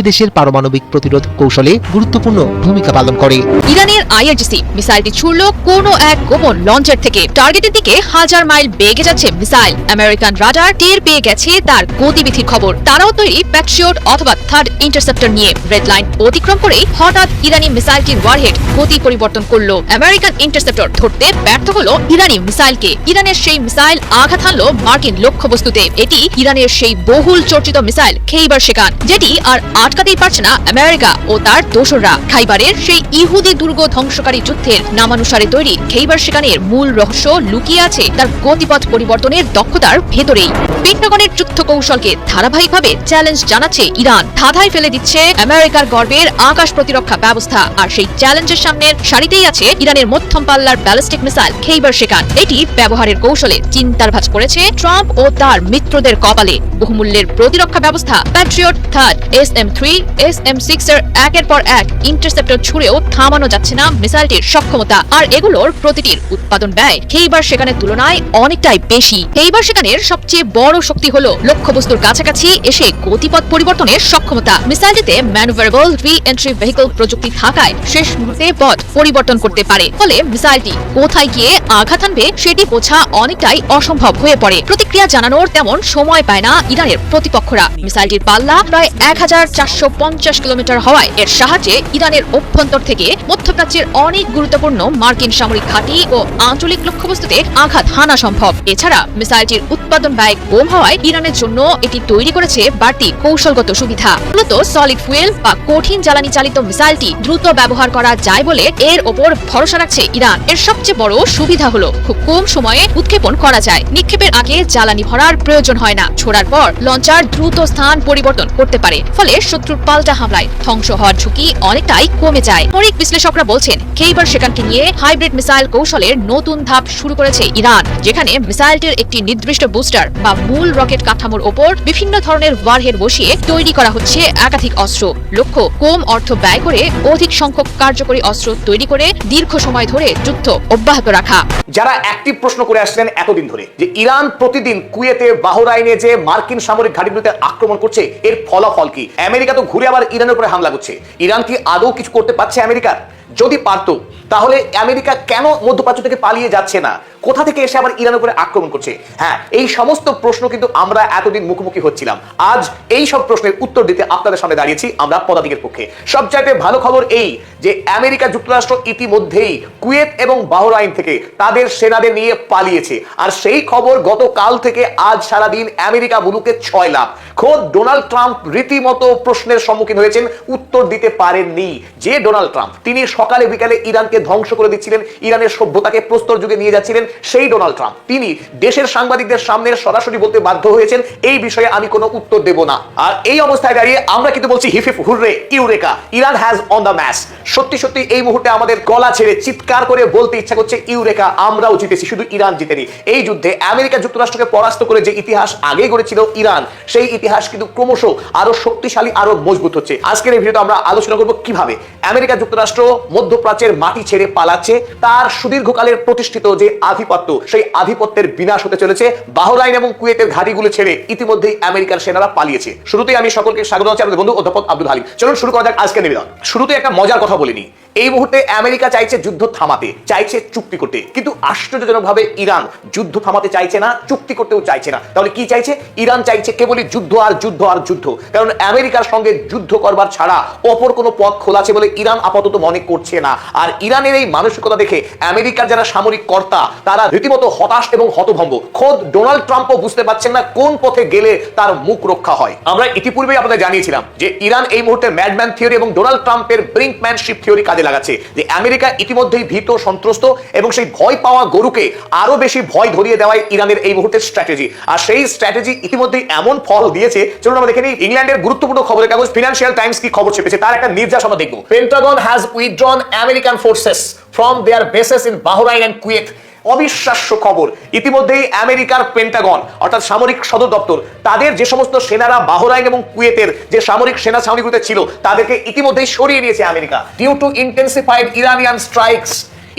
দেশের পারমাণবিক প্রতিরোধ কৌশলে গুরুত্বপূর্ণ ভূমিকা পালন করে। ইরানের আইআরজিসি মিসাইলটি ছুড়ল কোনো এক গোপন লঞ্চের থেকে। টার্গেটের দিকে 1000 মাইল বেগে যাচ্ছে মিসাইল। আমেরিকান রাডার টের পেয়ে গেছে তার গতিবিধির খবর। তারাও তৈরি প্যাট্রিয়ট অথবা থার্ড ইন্টারসেপ্টর নিয়ে। রেড লাইন অতিক্রম করেই হঠাৎ ইরানি মিসাইলটির ওয়ারহেড গতি পরিবর্তন করলো। আমেরিকান ইন্টারসেপ্টর ধরতে ব্যর্থ হলো ইরানি মিসাইলকে। ইরানের সেই মিসাইল আঘাত হানলো মার্কিন লক্ষ্যবস্তুতে। এটি ইরানের সেই বহুল চর্চিত মিসাইল খেইবার শেকান, যেটি আর আটকাতেই পারছে না আমেরিকা ও তার দোসররা। খাইবারের সেই ইহুদি দুর্গ ধ্বংসকারী যুদ্ধের নামানুসারে তৈরি খেইবার শেকানের মূল রহস্য লুকিয়ে আছে তার গতিপথ পরিবর্তনের দক্ষতার ভেতরেই। পেন্টাগনের যুদ্ধ কৌশলকে ধারাবাহিকভাবে চ্যালেঞ্জ জানাচ্ছে ইরান। ধাঁধায় ফেলে দিচ্ছে আমেরিকার গর্বের আকাশ প্রতিরক্ষা ব্যবস্থা। আর সেই চ্যালেঞ্জের সামনের সারিতেই আছে ইরানের মধ্যম পাল্লার ব্যালিস্টিক মিসাইল খেইবার শেকান। এটি ব্যবহারের কৌশলে চিন্তার ভাঁজ করেছে ট্রাম্প ও তার মিত্রদের কপালে। বহুমূল্যের প্রতিরক্ষা ব্যবস্থা প্যাট্রিয়ট থার্ড, SM-3, SM-6 এর একের পর এক ইন্টারসেপ্টর ছুড়েও থামানো যাচ্ছে না মিসাইলটির সক্ষমতা। আর এগুলোর প্রতিটির উৎপাদন ব্যয় খেইবার শেকানের তুলনায় অনেকটাই বেশি। খেইবার শেকানের সবচেয়ে বড় শক্তি হলো লক্ষ্যবস্তুর কাছাকাছি এসে গতিপথ পরিবর্তনের সক্ষমতা। মিসাইলটিতে ম্যানুভারেবল রি-এন্ট্রি ভেহিকল প্রযুক্তি থাকায় শেষ মুহূর্তে পথ পরিবর্তন করতে পারে। ফলে মিসাইলটি কোথায় গিয়ে আঘাত হানবে সেটি বোঝা অনেকটাই অসম্ভব হয়ে পড়ে। প্রতিক্রিয়া জানানোর তেমন সময় পায় না ইরানের প্রতিপক্ষরা। মিসাইলটির পাল্লা প্রায় 1450 কিলোমিটার হওয়ায় এর সাহায্যে ইরানের অভ্যন্তর থেকে মধ্যপ্রাচ্যের অনেক গুরুত্বপূর্ণ মার্কিন সামরিক ঘাঁটি ও আঞ্চলিক লক্ষ্যবস্তুতে আঘাত হানা সম্ভব। এছাড়া মিসাইলটির উৎপাদন ব্যয় কম হওয়ায় ইরানের জন্য এটি তৈরি করেছে বাড়তি কৌশলগত সুবিধা। মূলত সলিড ফুয়েল বা কঠিন জ্বালানি চালিত মিসাইলটি দ্রুত ব্যবহার করা যায় বলে এর ওপর ভরসা রাখছে ইরান। এর সবচেয়ে বড় সুবিধা হলো খুব কম সময়ে উৎক্ষেপণ করা যায়। নিক্ষেপের আগে জ্বালানি ভরার প্রয়োজন হয় না। ছোড়ার পর লঞ্চার দ্রুত স্থান পরিবর্তন করতে পারে। ফলে শত্রুর পাল্টা হামলায় ধ্বংস হওয়ার ঝুঁকি অনেকটাই কমে যায়। সামরিক বিশ্লেষকরা বলছেন খেইবার শেকানকে নিয়ে হাইব্রিড মিসাইল কৌশলের নতুন ধাপ শুরু করেছে ইরান, যেখানে মিসাইলটির একটি নির্দিষ্ট বুস্টার বা মূল রকেট কাঠামোর ওপর বিভিন্ন ধরনের ওয়ারহেড বসিয়ে তৈরি করা হচ্ছে একাধিক অস্ত্র। লক্ষ্য কম অর্থ ব্যয় করে অধিক সংখ্যক কার্যকরী অস্ত্র তৈরি করে দীর্ঘ সময় ধরে যুদ্ধ অব্যাহত রাখা। যারা অ্যাক্টিভ প্রশ্ন করে আসছেন এতদিন ধরে যে ইরান প্রতিদিন কুয়েতে, বাহরাইনে যে মার্কিন সামরিক ঘাঁটিগুলোতে আক্রমণ করছে, এর ফলাফল কি? আমেরিকা তো ঘুরে আবার ইরানের উপরে হামলা করছে। ইরান কি আদৌ কিছু করতে পারছে আমেরিকার? যদি পারতো তাহলে আমেরিকা কেন মধ্যপ্রাচ্য থেকে পালিয়ে যাচ্ছে না? কোথা থেকে এসে আবার ইরানের উপরে আক্রমণ করছে? হ্যাঁ, এই সমস্ত প্রশ্ন কিন্তু আমরা এতদিন মুখোমুখি হচ্ছিলাম। আজ এই সব প্রশ্নের উত্তর দিতে আপনাদের সামনে দাঁড়িয়েছি আমরা পদাতিকের পক্ষে। সবচাইতে ভালো খবর এই যে আমেরিকা যুক্তরাষ্ট্র ইতিমধ্যেই কুয়েত এবং বাহরাইন থেকে তাদের সেনাদের নিয়ে পালিয়েছে। আর সেই খবর গতকাল থেকে আজ সারাদিন আমেরিকা মুলুকে 6 লাখ। খোদ ডোনাল্ড ট্রাম্প রীতিমতো প্রশ্নের সম্মুখীন হয়েছেন, উত্তর দিতে পারেননি। যে ডোনাল্ড ট্রাম্প তিনি সকালে বিকালে ইরানকে ধ্বংস করে দিচ্ছিলেন, ইরানের সভ্যতাকে প্রস্তর যুগে নিয়ে যাচ্ছিলেন, সেই ডোনাল্ড ট্রাম্প তিনি দেশের সাংবাদিকদের সামনে সরাসরি বলতে বাধ্য হয়েছেন এই বিষয়ে আমি কোনো উত্তর দেব না। আর এই অবস্থায় দাঁড়িয়ে আমরা কিন্তু বলছি hip hip hurray eureka, Iran has won the match. সত্যি সত্যি এই মুহূর্তে আমাদের গলা ছেড়ে চিৎকার করে বলতে ইচ্ছা করছে ইউরেকা, আমরাও জিতেছি, শুধু ইরান জিতেনি। এই যুদ্ধে আমেরিকা যুক্তরাষ্ট্রকে পরাস্ত করে যে ইতিহাস আগে গড়েছিল ইরান, সেই ইতিহাস কিন্তু ক্রমশ আরো শক্তিশালী, আরো মজবুত হচ্ছে। আজকের এই ভিডিওতে আমরা আলোচনা করব কিভাবে আমেরিকা যুক্তরাষ্ট্র মধ্যপ্রাচ্যের মাটি ছেড়ে পালাচ্ছে, তার সুদীর্ঘকালের প্রতিষ্ঠিত যে আধিপত্য, সেই আধিপত্যের বিনাশ হতে চলেছে। বাহরাইন এবং কুয়েতের ঘাঁটিগুলো ছেড়ে ইতিমধ্যেই আমেরিকার সেনারা পালিয়েছে। শুরুতেই আমি সকলকে স্বাগত জানাচ্ছি আমাদের বন্ধু অধ্যাপক আব্দুল হালিম। চলুন শুরু করা যাক আজকের নিবেদন। শুরুতে একটা মজার কথা বলিনি, এই মুহূর্তে আমেরিকা চাইছে যুদ্ধ থামাতে, চাইছে চুক্তি করতে, কিন্তু আশ্চর্যজনকভাবে ইরান যুদ্ধ থামাতে চাইছে না, চুক্তি করতেও চাইছে না। তাহলে কি চাইছে? ইরান চাইছে কেবলই যুদ্ধ আর যুদ্ধ আর যুদ্ধ। কারণ আমেরিকার সঙ্গে যুদ্ধ করবার ছাড়া অপর কোনো পথ খোলা আছে বলে ইরান আপাতত মনে করছে না। আর ইরানের এই মানসিকতা দেখে আমেরিকার যারা সামরিক কর্তা তারা রীতিমতো হতাশ এবং হতভম্ব। খোদ ডোনাল্ড ট্রাম্পও বুঝতে পারছেন না কোন পথে গেলে তার মুখ রক্ষা হয়। আমরা ইতিপূর্বেই আপনাদের জানিয়েছিলাম যে ইরান এই মুহূর্তে ম্যাডম্যান থিওরি এবং ডোনাল্ড ট্রাম্পের ব্রিঙ্কম্যানশিপ থিওরি কাজে লাগাচ্ছে, যে আমেরিকা ইতিমধ্যেই ভীত সন্ত্রস্ত এবং সেই ভয় পাওয়া গরুকে আরো বেশি ভয় ধরিয়ে দেওয়াই ইরানের এই মুহূর্তের স্ট্র্যাটেজি। আর সেই স্ট্র্যাটেজি ইতিমধ্যেই এমন ফল দিয়েছে, চলুন আমরা দেখে নিই ইংল্যান্ডের গুরুত্বপূর্ণ খবরের কাগজ ফিনান্সিয়াল টাইমস কি খবর ছেপেছে, তার একটা নির্যাস আমরা দেখব। Pentagon has withdrawn American forces from their bases in Bahrain and Kuwait. অবিশ্বাস্য খবর, ইতিমধ্যেই আমেরিকার পেন্টাগন অর্থাৎ সামরিক সদর দপ্তর তাদের যে সমস্ত সেনারা বাহরাইন এবং কুয়েতের যে সামরিক সেনা ছাউনিগুলোতে ছিল তাদেরকে ইতিমধ্যেই সরিয়ে নিয়েছে America, due to intensified Iranian strikes.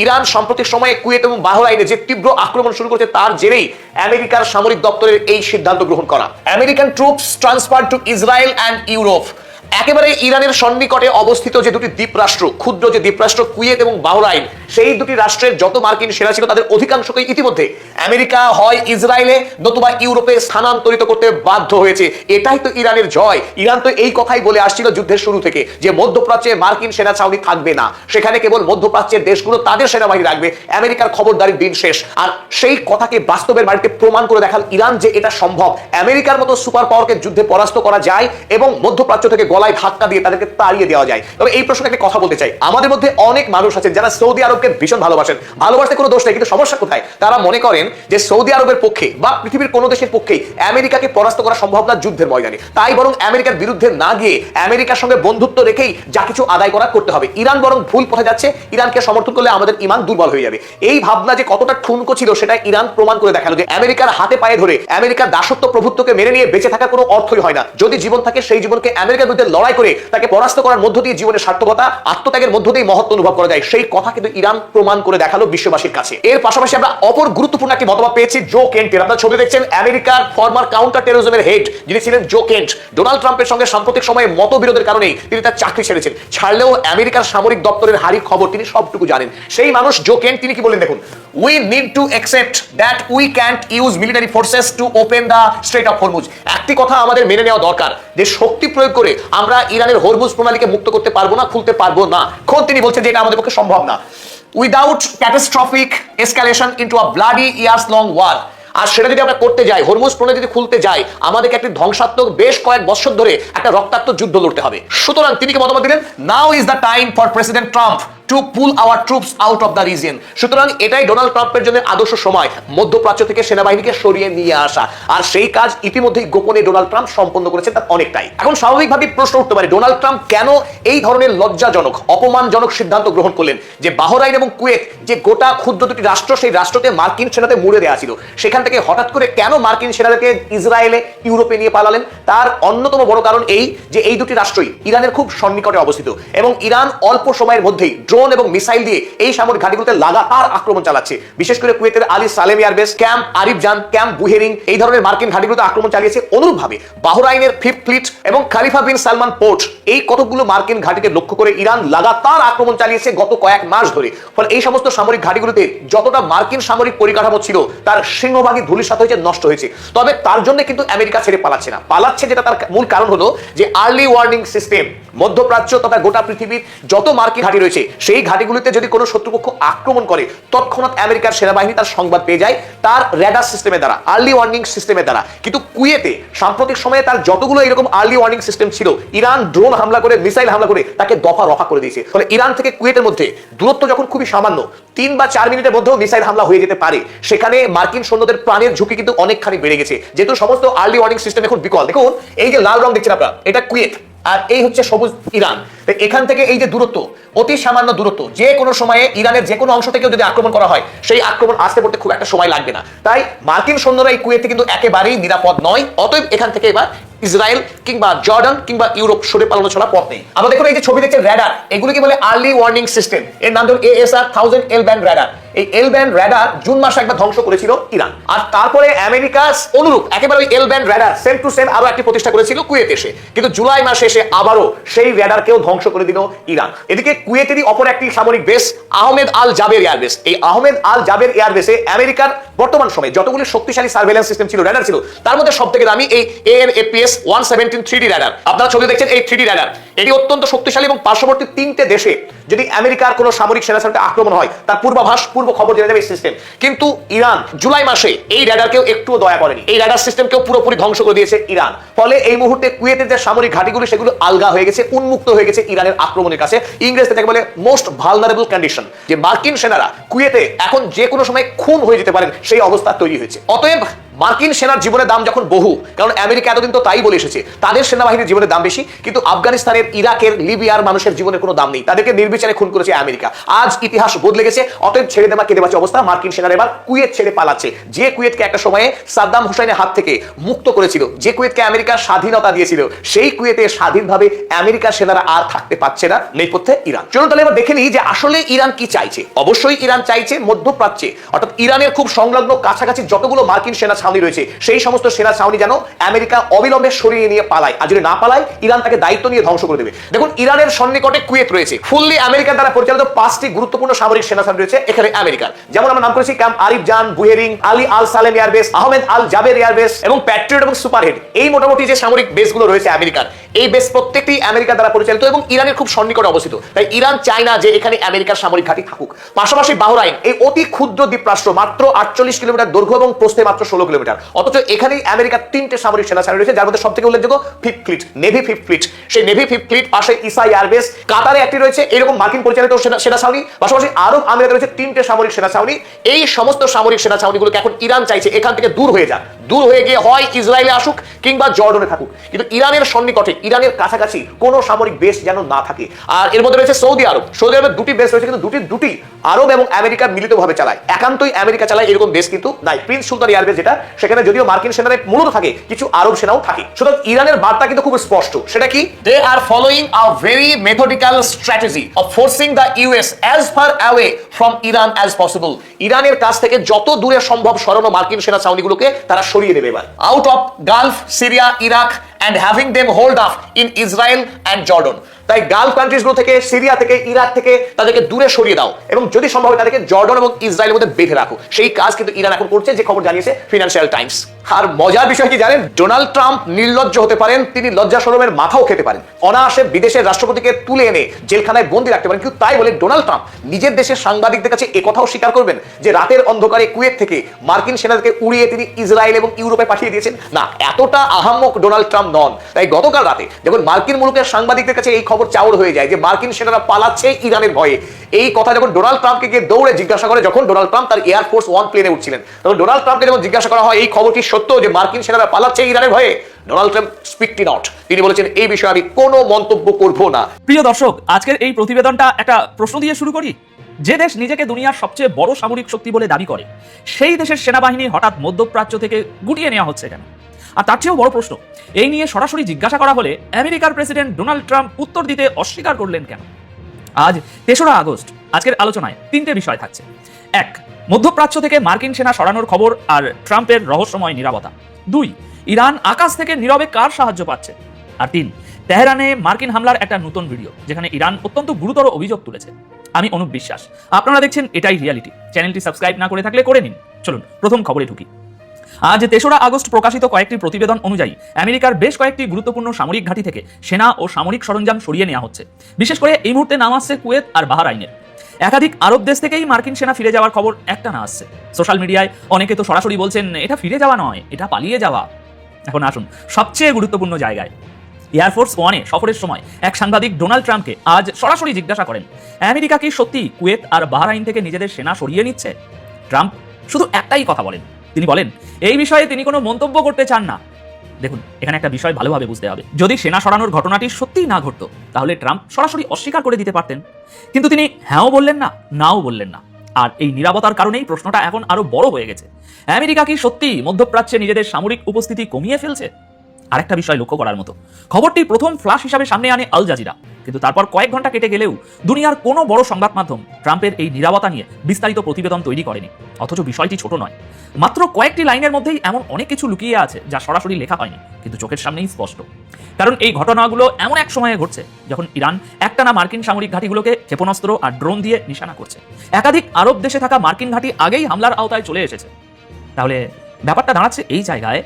Iran সাম্প্রতিক সময়ে কুয়েত এবং বাহরাইনে যে তীব্র আক্রমণ শুরু করেছে তার জেরেই আমেরিকার সামরিক দপ্তরের এই সিদ্ধান্ত গ্রহণ করা। American troops transfer to Israel and Europe. একেবারে ইরানের সন্নিকটে অবস্থিত যে দুটি দ্বীপরাষ্ট্র, ক্ষুদ্র যে দ্বীপরাষ্ট্র কুয়েত এবং বাহরাইন, সেই দুটি রাষ্ট্রের যত মার্কিন সেনা ছিল তাদের অধিকাংশকেই ইতিমধ্যে আমেরিকা হয় ইসরায়েলে নতুবা ইউরোপে স্থানান্তরিত করতে বাধ্য হয়েছে। এটাই তো ইরানের জয়। ইরান তো এই কথাই বলে আসছিল যুদ্ধের শুরু থেকে যে মধ্যপ্রাচ্যে মার্কিন সেনা ছাউনি থাকবে না, সেখানে কেবল মধ্যপ্রাচ্যের দেশগুলো তাদের সেনাবাহিনী রাখবে, আমেরিকার খবরদারির দিন শেষ। আর সেই কথাকে বাস্তবের বাড়িতে প্রমাণ করে দেখাল ইরান যে এটা সম্ভব, আমেরিকার মতো সুপার পাওয়ারকে যুদ্ধে পরাস্ত করা যায় এবং মধ্যপ্রাচ্য থেকে গলায় ধাক্কা দিয়ে তাদেরকে তাড়িয়ে দেওয়া যায়। তবে এই প্রসঙ্গে একটা কথা বলতে চাই, আমাদের মধ্যে অনেক মানুষ আছেন যারা সৌদি আরবকে ভীষণ ভালোবাসেন, ভালোবাসতে কোনো দোষ নেই, কিন্তু সমস্যা কোথায়? তারা মনে করেন যে সৌদি আরবের পক্ষে বা পৃথিবীর কোনো দেশের পক্ষেই আমেরিকাকে পরাস্ত করা সম্ভব না যুদ্ধের ময়দানে, তাই বরং আমেরিকার বিরুদ্ধে না গিয়ে আমেরিকার সঙ্গে বন্ধুত্ব রেখেই যা কিছু আদায় করা করতে হবে। ইরান বরং ভুল পথে যাচ্ছে, ইরানকে সমর্থন করলে আমাদের ঈমান দুর্বল হয়ে যাবে। এই ভাবনা যে কতটা ঠুনকো ছিল সেটা ইরান প্রমাণ করে দেখালো যে আমেরিকার হাতে পায়ে ধরে আমেরিকার দাসত্ব প্রভুত্বকে মেনে নিয়ে বেঁচে থাকার কোনো অর্থই হয় না। যদি জীবন থাকে সেই জীবনকে আমেরিকার বিরুদ্ধে লড়াই করে তাকে পরাস্ত করার মধ্য দিয়ে জীবনের সার্থকতা, আত্মত্যাগের মধ্য দিয়ে মহত্ব অনুভব করা যায়, সেই কথা কিন্তু ইরান প্রমাণ করে দেখালো বিশ্ববাসীর কাছে। এর পাশাপাশি আমরা অপর গুরুত্বপূর্ণ একটি মতামত পেয়েছি জো কেন্টের। আপনারা ছবি দেখছেন আমেরিকার ফরমার কাউন্টার টেরোরিজমের হেড যিনি ছিলেন জো কেন্ট, ডোনাল্ড ট্রাম্পের সঙ্গে সাম্প্রতিক সময়ে মতবিরোধের কারণে তিনি তার চাকরি ছেড়েছেন। ছাড়লেও আমেরিকার সামরিক দপ্তরের হারির খবর তিনি সবটুকু জানেন। সেই মানুষ জো কেন্ট তিনি কি বলেন দেখুন, we need to accept that we can't use military forces to open the strait of Hormuz. একটি কথা আমাদের মেনে নেওয়া দরকার যে শক্তি প্রয়োগ করে আমরা ইরানের হরমুজ প্রণালীকে মুক্ত করতে পারবো না, খুলতে পারবো না। খোদ তিনি বলছেন যে এটা আমাদের পক্ষে সম্ভব না, without catastrophic escalation into a bloody years long war. আর সেটা যদি আমরা করতে যাই, হরমুজ প্রণালী যদি খুলতে যাই, আমাদেরকে একটি ধ্বংসাত্মক বেশ কয়েক বছর ধরে একটা রক্তাক্ত যুদ্ধ লড়তে হবে। সুতরাং তিনি কি মতামত দিলেন, now is the time for president Trump to pull our troops out of the region. সুতরাং এটাই ডোনাল্ড ট্রাম্পের জন্য আদর্শ সময়, মধ্যপ্রাচ্য থেকে সেনাবাহিনীকে সরিয়ে নিয়ে আসা। আর সেই কাজ ইতিমধ্যেই গোপনে ডোনাল্ড ট্রাম্প সম্পন্ন করেছেন, তার অনেকটাই। এখন স্বাভাবিকভাবেই প্রশ্ন উঠতে পারে ডোনাল্ড ট্রাম্প কেন এই ধরনের লজ্জাজনক অপমানজনক সিদ্ধান্ত গ্রহণ করলেন যে বাহরাইন এবং কুয়েত যে গোটা ক্ষুদ্র দুটি রাষ্ট্র, সেই রাষ্ট্রতে মার্কিন সেনাতে মুড়ে দেওয়া ছিল, সেখান থেকে হঠাৎ করে কেন মার্কিন সেনাদেরকে ইসরায়েলে ইউরোপে নিয়ে পালালেন? তার অন্যতম বড় কারণ এই যে এই দুটি রাষ্ট্রই ইরানের খুব সন্নিকটে অবস্থিত এবং ইরান অল্প সময়ের মধ্যেই ড্রোন এবং মিসাইল দিয়ে এই সামরিক ঘাঁটিগুলোতে লাগাতার আক্রমণ চালাচ্ছে। বিশেষ করে কুয়েতের Ali Salem airbase, camp Arifjan, camp Buehring, এই ধরনের মার্কিন ঘাঁটিগুলোতে আক্রমণ চালিয়েছে। অনুরূপভাবে বাহরাইনের ফিফথ ফ্লিট এবং খালিফা বিন সালমান পোর্ট, এই কতগুলো মার্কিন ঘাঁটিকে লক্ষ্য করে ইরান লাগাতার আক্রমণ চালিয়েছে গত কয়েক মাস ধরে। ফলে এই সমস্ত সামরিক ঘাঁটিগুলোতে যতটা মার্কিন সামরিক পরিকাঠামো ছিল তার সিংহভাগই ধূলিসাৎ হয়েছে, নষ্ট হয়েছে। তবে তার জন্য কিন্তু আমেরিকা ছেড়ে পালাচ্ছে না, পালাচ্ছে যেটা তার মূল কারণ হলো যে আর্লি ওয়ার্নিং সিস্টেম। মধ্যপ্রাচ্য তথা গোটা পৃথিবীর যত মার্কিন ঘাঁটি রয়েছে সেই ঘাঁটিগুলিতে যদি কোনো শত্রুপক্ষ আক্রমণ করে তৎক্ষণাৎ আমেরিকার সেনাবাহিনী তার সংবাদ পেয়ে যায় তার রেডার সিস্টেমের দ্বারা, আর্লি ওয়ার্নিং সিস্টেমের দ্বারা। কিন্তু কুয়েতে সাম্প্রতিক সময়ে তার যতগুলো এরকম আর্লি ওয়ার্নিং সিস্টেম ছিল, ইরান ড্রোন হামলা করে, মিসাইল হামলা করে তাকে দফা রফা করে দিয়েছে। ফলে ইরান থেকে কুয়েতের মধ্যে দূরত্ব যখন খুবই সামান্য, 3 বা 4 মিনিটের মধ্যেও মিসাইল হামলা হয়ে যেতে পারে, সেখানে মার্কিন সৈন্যদের প্রাণের ঝুঁকি কিন্তু অনেকখানি বেড়ে গেছে, যেহেতু সমস্ত আর্লি ওয়ার্নিং সিস্টেম এখন বিকল। দেখুন এই যে লাল রং দেখছেন আপনারা, এটা কুয়েত, আর এই হচ্ছে সবুজ ইরান। এখান থেকে এই যে দূরত্ব, অতি সামান্য দূরত্ব, যে কোনো সময়ে ইরানের যে কোনো অংশ থেকে যদি আক্রমণ করা হয়, সেই আক্রমণ আসতে পড়তে খুব একটা সময় লাগবে না। তাই মার্কিন সৈন্যরা এই কুয়েতে কিন্তু একেবারেই নিরাপদ নয়। অতএব এখান থেকে এবার ইসরায়েল কিংবা জর্ডান কিংবা ইউরোপ সরে পালানো ছাড়া পথ নেই। আমরা দেখুন এই যে ছবি দেখছেন র্যাডার, এগুলোকে বলে আর্লি ওয়ার্নিং সিস্টেম। এর নাম ধরুন ASR 1000 এল ব্যান্ড র্যাডার। এই এল ব্যান্ড র্যাডার জুন মাসে একবার ধ্বংস করেছিল ইরান, আর তারপরে আমেরিকা অনুরূপ একেবারে ওই L band radar same to same আরো একটি প্রতিষ্ঠা করেছিল কুয়েত এসে, কিন্তু জুলাই মাসে এসে আবারও সেই র্যাডারকেও ধ্বংস করে দিল ইরান। এদিকে কুয়েতেরই অপর একটি সামরিক বেস আহমেদ আল জাবের এয়ারবেস। এই আহমেদ আল জাবের এয়ারবেসে আমেরিকার বর্তমান সময়ে যতগুলি শক্তিশালী সার্ভেলেন্স সিস্টেম ছিল, র্যাডার ছিল, তার মধ্যে সবথেকে দামি এই AN/APS 117 3D র্যাডার। আপনারা ছবি দেখছেন এই 3D র্যাডার, এটি অত্যন্ত শক্তিশালী এবং পার্শ্ববর্তী 3টে দেশে যদি আমেরিকার কোনো সামরিক সেনাবাহিনীতে আক্রমণ হয় তার পূর্বাভাস, পূর্ব খবর জেনে যাবে এই সিস্টেম। কিন্তু ইরান জুলাই মাসে এই র্যাডারকেও একটুও দয়া করেনি, এই র্যাডার সিস্টেমকেও পুরোপুরি ধ্বংস করে দিয়েছে ইরান। ফলে এই মুহূর্তে কুয়েতের যে সামরিক ঘাঁটিগুলো সেগুলো আলগা হয়ে গেছে, উন্মুক্ত হয়ে গেছে ইরানের আক্রমণের কাছে। ইংরেজিতে তাকে বলে মোস্ট ভালনারেবল কন্ডিশন, যে মার্কিন সেনারা কুয়েতে এখন যে কোনো সময় খুন হয়ে যেতে পারেন সেই অবস্থা তৈরি হয়েছে। অতএব মার্কিন সেনার জীবনের দাম যখন বহু, কারণ আমেরিকা এতদিন তো তাই বলে এসেছে তাদের সেনাবাহিনীর জীবনের দাম বেশি, কিন্তু আফগানিস্তানের, ইরাকের, লিবিয়ার মানুষের জীবনের কোনো দাম নেই, তাদেরকে নির্বিচারে খুন করেছে আমেরিকা। আজ ইতিহাস বদলে গেছে। অতএব ছেড়ে দেওয়া কেঁদে বাঁচা অবস্থা, মার্কিন সেনারা এবার কুয়েত ছেড়ে পালাচ্ছে। যে কুয়েতকে একটা সময়ে সাদ্দাম হুসাইনের হাত থেকে মুক্ত করেছিল, যে কুয়েতকে আমেরিকা স্বাধীনতা দিয়েছিল, সেই কুয়েতে স্বাধীনভাবে আমেরিকার সেনারা আর থাকতে পারছে না, নেপথ্যে ইরান। চলুন তাহলে এবার দেখে নিই যে আসলে ইরান কি চাইছে। অবশ্যই ইরান চাইছে মধ্যপ্রাচ্যে, অর্থাৎ ইরানের খুব সংলগ্ন কাছাকাছি যতগুলো মার্কিন সেনা ছাউনি রয়েছে সেই সমস্ত সেনা ছাউনি যেন আমেরিকা অবিলম্বে সরিয়ে নিয়ে পালায়, আর যদি না পালায় ইরান তাকে দায়িত্ব নিয়ে ধ্বংস করে দেবে। দেখুন ইরানের সন্নিকটে কুয়েত রয়েছে, ফুললি আমেরিকার দ্বারা পরিচালিত 5টি গুরুত্বপূর্ণ সামরিক সেনা ছাউনি রয়েছে এখানে আমেরিকার। যেমন আমরা নাম করেছি ক্যাম্প আরিফ জান, বুহেরিং, আলী আল সালেম এয়ারবেস, আহমেদ আল জাবের এয়ারবেস এবং প্যাট্রিয়ট এবং সুপারহেড। এই মোটামুটি যে সামরিক বেসগুলো রয়েছে আমেরিকার, এই বেস প্রত্যেকটি আমেরিকার দ্বারা পরিচালিত এবং ইরানের খুব সন্নিকটে অবস্থিত। তাই ইরান চায় না যে এখানে আমেরিকার সামরিক ঘাঁটি থাকুক। পাশাপাশি বাহরাইন, এই অতি ক্ষুদ্র দ্বীপরাষ্ট্র, মাত্র 48 কিলোমিটার দৈর্ঘ্য এবং প্রস্থে মাত্র 16 কিলোমিটার, অথচ এখানেই আমেরিকার 3টে সামরিক সেনা ছাউনি রয়েছে, যার মধ্যে সবথেকে উল্লেখযোগ্য fifth fleet, navy fifth fleet. সেই নেভি ফিফথ ফ্লিট, পাশে ইসা এয়ারবেস, কাতারে একটি রয়েছে এরকম মার্কিন পরিচালিত সেনা ছাউনি, পাশাপাশি আরব আমিরাতে রয়েছে 3টে সামরিক সেনা ছাউনি। এই সমস্ত সামরিক সেনা ছাউনিগুলোকে এখন ইরান চাইছে এখান থেকে দূর হয়ে যাক, দূর হয়ে গিয়ে হয় ইসরায়েলে আসুক কিংবা জর্ডনে থাকুক, কিন্তু ইরানের সন্নিকটে, ইরানের কাছাকাছি কোনো সামরিক বেস যেন না থাকে। আর এর মধ্যে রয়েছে সৌদি আরব। সৌদি আরবের 2টি বেস রয়েছে, কিন্তু দুটি আরব এবং আমেরিকা মিলিতভাবে চালায়, একান্তই আমেরিকা চালায় এরকম বেস কিন্তু নাই। প্রিন্স সুলতান এয়ারবেস যেটা, সেখানে যদিও মার্কিন সেনারা মূলত থাকে, কিছু আরব সেনাও থাকে। সুতরাং ইরানের বার্তা কিন্তু খুব স্পষ্ট, সেটা কি? They are following a very methodical strategy of forcing the US as far away from Iran as possible. ইরানের কাছ থেকে যত দূরে সম্ভব সরানো মার্কিন সেনা ছাউনিগুলোকে তারা সরিয়ে দেবে এবার, out of Gulf, Syria, Iraq and having them hold up in Israel and Jordan। তাই গালফ কান্ট্রিজগুলো থেকে, সিরিয়া থেকে, ইরাক থেকে তাদেরকে দূরে সরিয়ে দাও এবং যদি সম্ভব হয় তাদেরকে জর্ডন এবং ইসরায়েলের মধ্যে বেঁধে রাখো। সেই কাজ কিন্তু ইরান এখন করছে, যে খবর জানিয়েছে ফিনান্সিয়াল টাইমস। আর মজার বিষয় কি জানেন? ডোনাল্ড ট্রাম্প নির্লজ্জ হতে পারেন, তিনি লজ্জা শরমের মাথাও খেতে পারেন, অনায়াসে বিদেশের রাষ্ট্রপতিকে তুলে এনে জেলখানায় বন্দি রাখতে পারেন, কিন্তু তাই বলে ডোনাল্ড ট্রাম্প নিজের দেশের সাংবাদিকদের কাছে একথাও স্বীকার করবেন যে রাতের অন্ধকারে কুয়েত থেকে মার্কিন সেনাদেরকে উড়িয়ে তিনি ইসরায়েল এবং ইউরোপে পাঠিয়ে দিয়েছেন? না, এতটা আহাম্মক ডোনাল্ড ট্রাম্প নন। তাই গতকাল রাতে যখন মার্কিন মুলুকের সাংবাদিকদের কাছে এই খবর চাউর হয়ে যায় যে মার্কিন সেনারা পালাচ্ছে ইরানের ভয়ে, এই কথা যখন ডোনাল্ড ট্রাম্পকে গিয়ে দৌড়ে জিজ্ঞাসা করে, যখন ডোনাল্ড ট্রাম্প তার এয়ারফোর্স 1 প্লেনে উঠছিলেন, তখন ডোনাল্ড ট্রাম্পকে যখন জিজ্ঞাসা করা হয় এই খবরটি সত্য যে মার্কিন সেনারা পালাচ্ছে ইরানের ভয়ে, ডোনাল্ড ট্রাম্প স্পিকটি নট, তিনি বলেছেন এই বিষয়ে আমি কোনো মন্তব্য করব না। প্রিয় দর্শক, আজকের এই প্রতিবেদনটা একটা প্রশ্ন দিয়ে শুরু করি। যে দেশ নিজেকে দুনিয়ার সবচেয়ে বড় সামরিক শক্তি বলে দাবি করে, সেই দেশের সেনাবাহিনী হঠাৎ মধ্যপ্রাচ্য থেকে গুটিয়ে নেওয়া হচ্ছে কেন? আর তার চেয়েও বড় প্রশ্ন, এই নিয়ে সরাসরি জিজ্ঞাসা করা হলে আমেরিকার প্রেসিডেন্ট ডোনাল্ড ট্রাম্প উত্তর দিতে অস্বীকার করলেন কেন? আজ 3রা আগস্ট আজকের আলোচনায় 3টে বিষয় থাকছে। 1, মধ্যপ্রাচ্য থেকে মার্কিন সেনা সরানোর খবর আর ট্রাম্পের রহস্যময় নীরবতা। 2, ইরান আকাশ থেকে নীরবে কার সাহায্য পাচ্ছে। আর 3, তেহরানে মার্কিন হামলার একটা নতুন ভিডিও, যেখানে ইরান অত্যন্ত গুরুতর অভিযোগ তুলেছে। আমি অনুপ বিশ্বাস, আপনারা দেখছেন এটাই রিয়ালিটি। চ্যানেলটি সাবস্ক্রাইব না করে থাকলে করে নিন। চলুন প্রথম খবরে ঢুকি। আজ ৩রা আগস্ট প্রকাশিত কয়েকটি প্রতিবেদন অনুযায়ী আমেরিকার বেশ কয়েকটি গুরুত্বপূর্ণ সামরিক ঘাঁটি থেকে সেনা ও সামরিক সরঞ্জাম সরিয়ে নেওয়া হচ্ছে। বিশেষ করে এই মুহূর্তে নাম আসছে কুয়েত আর বাহরাইনের। একাধিক আরব দেশ থেকেই মার্কিন সেনা ফিরে যাওয়ার খবর একটা না আসছে। সোশ্যাল মিডিয়ায় অনেকে তো সরাসরি বলছেন এটা ফিরে যাওয়া নয়, এটা পালিয়ে যাওয়া। এখন আসুন সবচেয়ে গুরুত্বপূর্ণ জায়গায়। এয়ারফোর্স ওয়ানে সফরের সময় এক সাংবাদিক ডোনাল্ড ট্রাম্পকে আজ সরাসরি জিজ্ঞাসা করেন, আমেরিকা কি সত্যি কুয়েত আর বাহরাইন থেকে নিজেদের সেনা সরিয়ে নিচ্ছে? ট্রাম্প শুধু একটাই কথা বলেন, তিনি বলেন এই বিষয়ে তিনি কোনো মন্তব্য করতে চান না। দেখুন, এখানে একটা বিষয় ভালোভাবে বুঝতে হবে। যদি সেনা সরানোর ঘটনাটি সত্যিই না ঘটতো তাহলে ট্রাম্প সরাসরি অস্বীকার করে দিতে পারতেন, কিন্তু তিনি হ্যাঁও বললেন না, নাও বললেন না। আর এই নীরবতার কারণেই প্রশ্নটা এখন আরো বড় হয়ে গেছে। আমেরিকা কি সত্যিই মধ্যপ্রাচ্যে নিজেদের সামরিক উপস্থিতি কমিয়ে ফেলছে? আরেকটা বিষয় লক্ষ্য করার মতো, খবরটি প্রথম ফ্ল্যাশ হিসাবে সামনে আনে আল জাজিরা, কিন্তু তারপর কয়েক ঘন্টা কেটে গেলেও দুনিয়ার কোনো বড় সংবাদ মাধ্যম ট্রাম্পের এই নীরবতা নিয়ে বিস্তারিত প্রতিবেদন তৈরি করেনি। অথচ বিষয়টি ছোট নয়, মাত্র কয়েকটি লাইনের মধ্যেই এমন অনেক কিছু লুকিয়ে আছে যা সরাসরি লেখা হয়নি, কিন্তু চোখের সামনেই স্পষ্ট। কারণ এই ঘটনাগুলো এমন এক সময়ে ঘটছে যখন ইরান একটানা মার্কিন সামরিক ঘাঁটিগুলোকে ক্ষেপণাস্ত্র আর ড্রোন দিয়ে নিশানা করছে। একাধিক আরব দেশে থাকা মার্কিন ঘাঁটি আগেই হামলার আওতায় চলে এসেছে। তাহলে ব্যাপারটা দাঁড়াচ্ছে এই জায়গায়,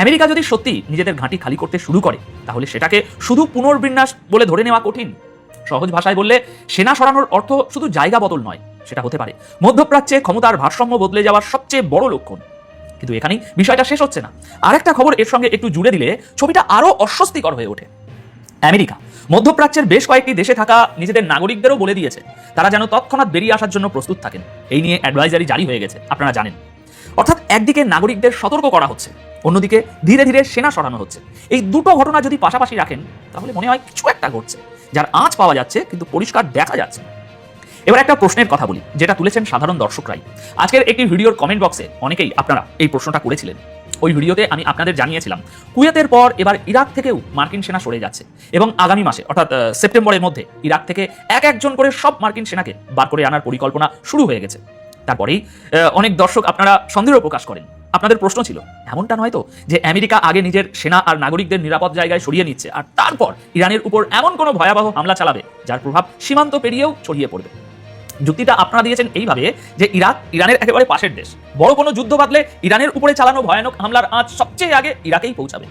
আমেরিকা যদি সত্যি নিজেদের ঘাঁটি খালি করতে শুরু করে তাহলে সেটাকে শুধু পুনর্বিন্যাস বলে ধরে নেওয়া কঠিন। সহজ ভাষায় বললে, সেনা সরানোর অর্থ শুধু জায়গা বদল নয়, সেটা হতে পারে মধ্যপ্রাচ্যে ক্ষমতার ভারসাম্য বদলে যাওয়ার সবচেয়ে বড় লক্ষণ। কিন্তু এখানেই বিষয়টা শেষ হচ্ছে না। আরেকটা খবর এর সঙ্গে একটু জুড়ে দিলে ছবিটা আরো অস্বস্তিকর হয়ে ওঠে। আমেরিকা মধ্যপ্রাচ্যের বেশ কয়েকটি দেশে থাকা নিজেদের নাগরিকদেরও বলে দিয়েছে তারা যেন তৎক্ষণাৎ বেরিয়ে আসার জন্য প্রস্তুত থাকেন। এই নিয়ে অ্যাডভাইজারি জারি হয়ে গেছে, আপনারা জানেন। অর্থাৎ একদিকে নাগরিকদের সতর্ক করা হচ্ছে, অন্যদিকে ধীরে ধীরে সেনা সরানো হচ্ছে। এই দুটো ঘটনা যদি পাশাপাশি রাখেন তাহলে মনে হয় কিছু একটা ঘটছে, যার আঁচ পাওয়া যাচ্ছে কিন্তু পরিষ্কার দেখা যাচ্ছে। এবার একটা প্রশ্নের কথা বলি, যেটা তুলেছেন সাধারণ দর্শকরাই। আজকের একটি ভিডিওর কমেন্ট বক্সে অনেকেই আপনারা এই প্রশ্নটা করেছিলেন। ওই ভিডিওতে আমি আপনাদের জানিয়েছিলাম কুয়েতের পর এবার ইরাক থেকেও মার্কিন সেনা সরে যাচ্ছে এবং আগামী মাসে অর্থাৎ সেপ্টেম্বরের মধ্যে ইরাক থেকে একজন করে সব মার্কিন সেনাকে বার করে আনার পরিকল্পনা শুরু হয়ে গেছে। তারপরেই অনেক দর্শক আপনারা সন্দেহ প্রকাশ করেন। আপনাদের প্রশ্ন ছিল, এমনটা নয় তো যে আমেরিকা আগে নিজের সেনা আর নাগরিকদের নিরাপদ জায়গায় সরিয়ে নিচ্ছে আর তারপর ইরানের উপর এমন কোনো ভয়াবহ হামলা চালাবে যার প্রভাব সীমান্ত পেরিয়েও ছড়িয়ে পড়বে? যুক্তিটা আপনারা দিয়েছেন এইভাবে যে ইরানের একেবারে পাশের দেশ, বড় কোনো যুদ্ধ বাঁধলে ইরানের উপরে চালানো ভয়ানক হামলার আঁচ সবচেয়ে আগে ইরাকেই পৌঁছাবে।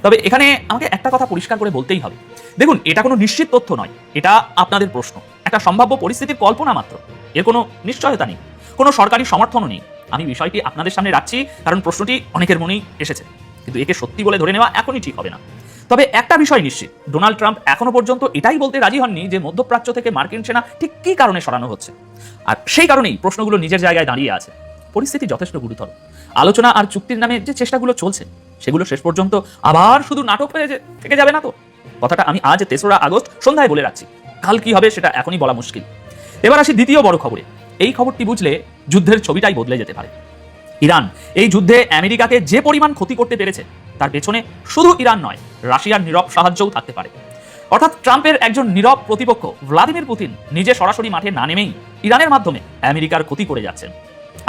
তবে এখানে আমাকে একটা কথা পরিষ্কার করে বলতেই হবে। দেখুন, এটা কোনো নিশ্চিত তথ্য নয়, এটা আপনাদের প্রশ্ন, একটা সম্ভাব্য পরিস্থিতির কল্পনা মাত্র। এর কোনো নিশ্চয়তা নেই, কোনো সরকারি সমর্থনও নেই। আমি বিষয়টি আপনাদের সামনে রাখছি কারণ প্রশ্নটি অনেকের মনেই এসেছে, কিন্তু একে সত্যি বলে ধরে নেওয়া এখনই ঠিক হবে না। তবে একটা বিষয় নিশ্চিত, ডোনাল্ড ট্রাম্প এখনো পর্যন্ত এটাই বলতে রাজি হননি যে মধ্যপ্রাচ্য থেকে মার্কিন সেনা ঠিক কী কারণে সরানো হচ্ছে। আর সেই কারণেই প্রশ্নগুলো নিজের জায়গায় দাঁড়িয়ে আছে। পরিস্থিতি যথেষ্ট গুরুতর। আলোচনা আর চুক্তির নামে যে চেষ্টাগুলো চলছে সেগুলো শেষ পর্যন্ত আবার শুধু নাটক হয়ে থেকে যাবে না তো? কথাটা আমি আজ ৩রা আগস্ট সন্ধ্যায় বলে রাখছি, কাল কি হবে সেটা এখনই বলা মুশকিল। এবার আসি দ্বিতীয় বড় খবরে। এই খবরটি বুঝলে যুদ্ধের ছবিটাই বদলে যেতে পারে। ইরান এই যুদ্ধে আমেরিকাকে যে পরিমাণ ক্ষতি করতে পেরেছে তার পেছনে শুধু ইরান নয়, রাশিয়ার নীরব সাহায্যও থাকতে পারে। অর্থাৎ ট্রাম্পের একজন নীরব প্রতিপক্ষ ভ্লাদিমির পুতিন নিজে সরাসরি মাঠে না নেমেই ইরানের মাধ্যমে আমেরিকার ক্ষতি করে যাচ্ছেন।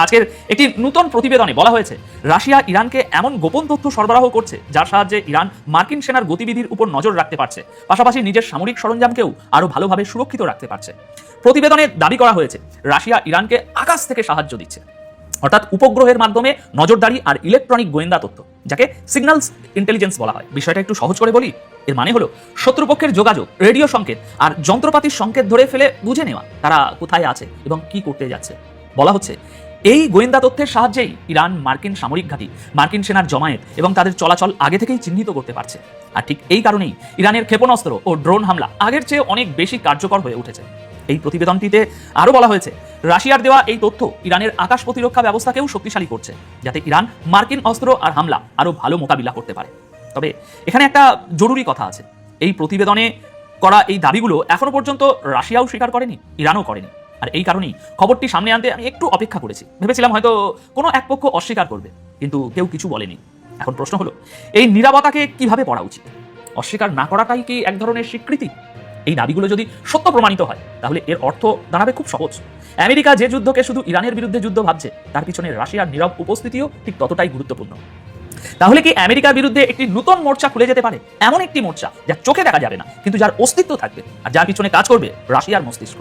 আজকের একটি নতুন প্রতিবেদনে বলা হয়েছে রাশিয়া ইরানকে এমন গোপন তথ্য সরবরাহ করছে যার সাহায্যে ইরান মার্কিন সেনার গতিবিধির উপর নজর রাখতে পারছে, পাশাপাশি নিজের সামরিক সরঞ্জামকেও আরো ভালোভাবে সুরক্ষিত রাখতে পারছে। প্রতিবেদনে দাবি করা হয়েছে রাশিয়া ইরানকে আকাশ থেকে সাহায্য দিচ্ছে, অর্থাৎ উপগ্রহের মাধ্যমে নজরদারি আর ইলেকট্রনিক গোয়েন্দা তথ্য, যাকে সিগন্যালস ইন্টেলিজেন্স বলা হয়। বিষয়টা একটু সহজ করে বলি, এর মানে হলো শত্রুপক্ষের যোগাযোগ, রেডিও সংকেত আর যন্ত্রপাতির সংকেত ধরে ফেলে বুঝে নেওয়া তারা কোথায় আছে এবং কি করতে যাচ্ছে। বলা হচ্ছে এই গোয়েন্দা তথ্যের সাহায্যেই ইরান মার্কিন সামরিক ঘাঁটি, মার্কিন সেনার জমায়েত এবং তাদের চলাচল আগে থেকেই চিহ্নিত করতে পারছে। আর ঠিক এই কারণেই ইরানের ক্ষেপণাস্ত্র ও ড্রোন হামলা আগের চেয়ে অনেক বেশি কার্যকর হয়ে উঠেছে। এই প্রতিবেদনটিতে আরও বলা হয়েছে রাশিয়ার দেওয়া এই তথ্য ইরানের আকাশ প্রতিরক্ষা ব্যবস্থাকেও শক্তিশালী করছে, যাতে ইরান মার্কিন অস্ত্র আর হামলা আরও ভালো মোকাবিলা করতে পারে। তবে এখানে একটা জরুরি কথা আছে, এই প্রতিবেদনে করা এই দাবিগুলো এখনো পর্যন্ত রাশিয়াও স্বীকার করেনি, ইরানও করেনি। আর এই কারণেই খবরটি সামনে আনতে আমি একটু অপেক্ষা করেছি। ভেবেছিলাম হয়তো কোনো এক পক্ষ অস্বীকার করবে, কিন্তু কেউ কিছু বলেনি। এখন প্রশ্ন হলো এই নীরবতাকে কিভাবে পড়া উচিত? অস্বীকার না করাটাই কি এক ধরনের স্বীকৃতি? এই দাবিগুলো যদি সত্য প্রমাণিত হয় তাহলে এর অর্থ দাঁড়াবে খুব সহজ। আমেরিকা যে যুদ্ধকে শুধু ইরানের বিরুদ্ধে যুদ্ধ ভাবছে তার পিছনে রাশিয়ার নীরব উপস্থিতিও ঠিক ততটাই গুরুত্বপূর্ণ। তাহলে কি আমেরিকার বিরুদ্ধে একটি নতুন মোর্চা খুলে যেতে পারে? এমন একটি মোর্চা যা চোখে দেখা যাবে না কিন্তু যার অস্তিত্ব থাকবে আর যার পিছনে কাজ করবে রাশিয়ার মস্তিষ্ক।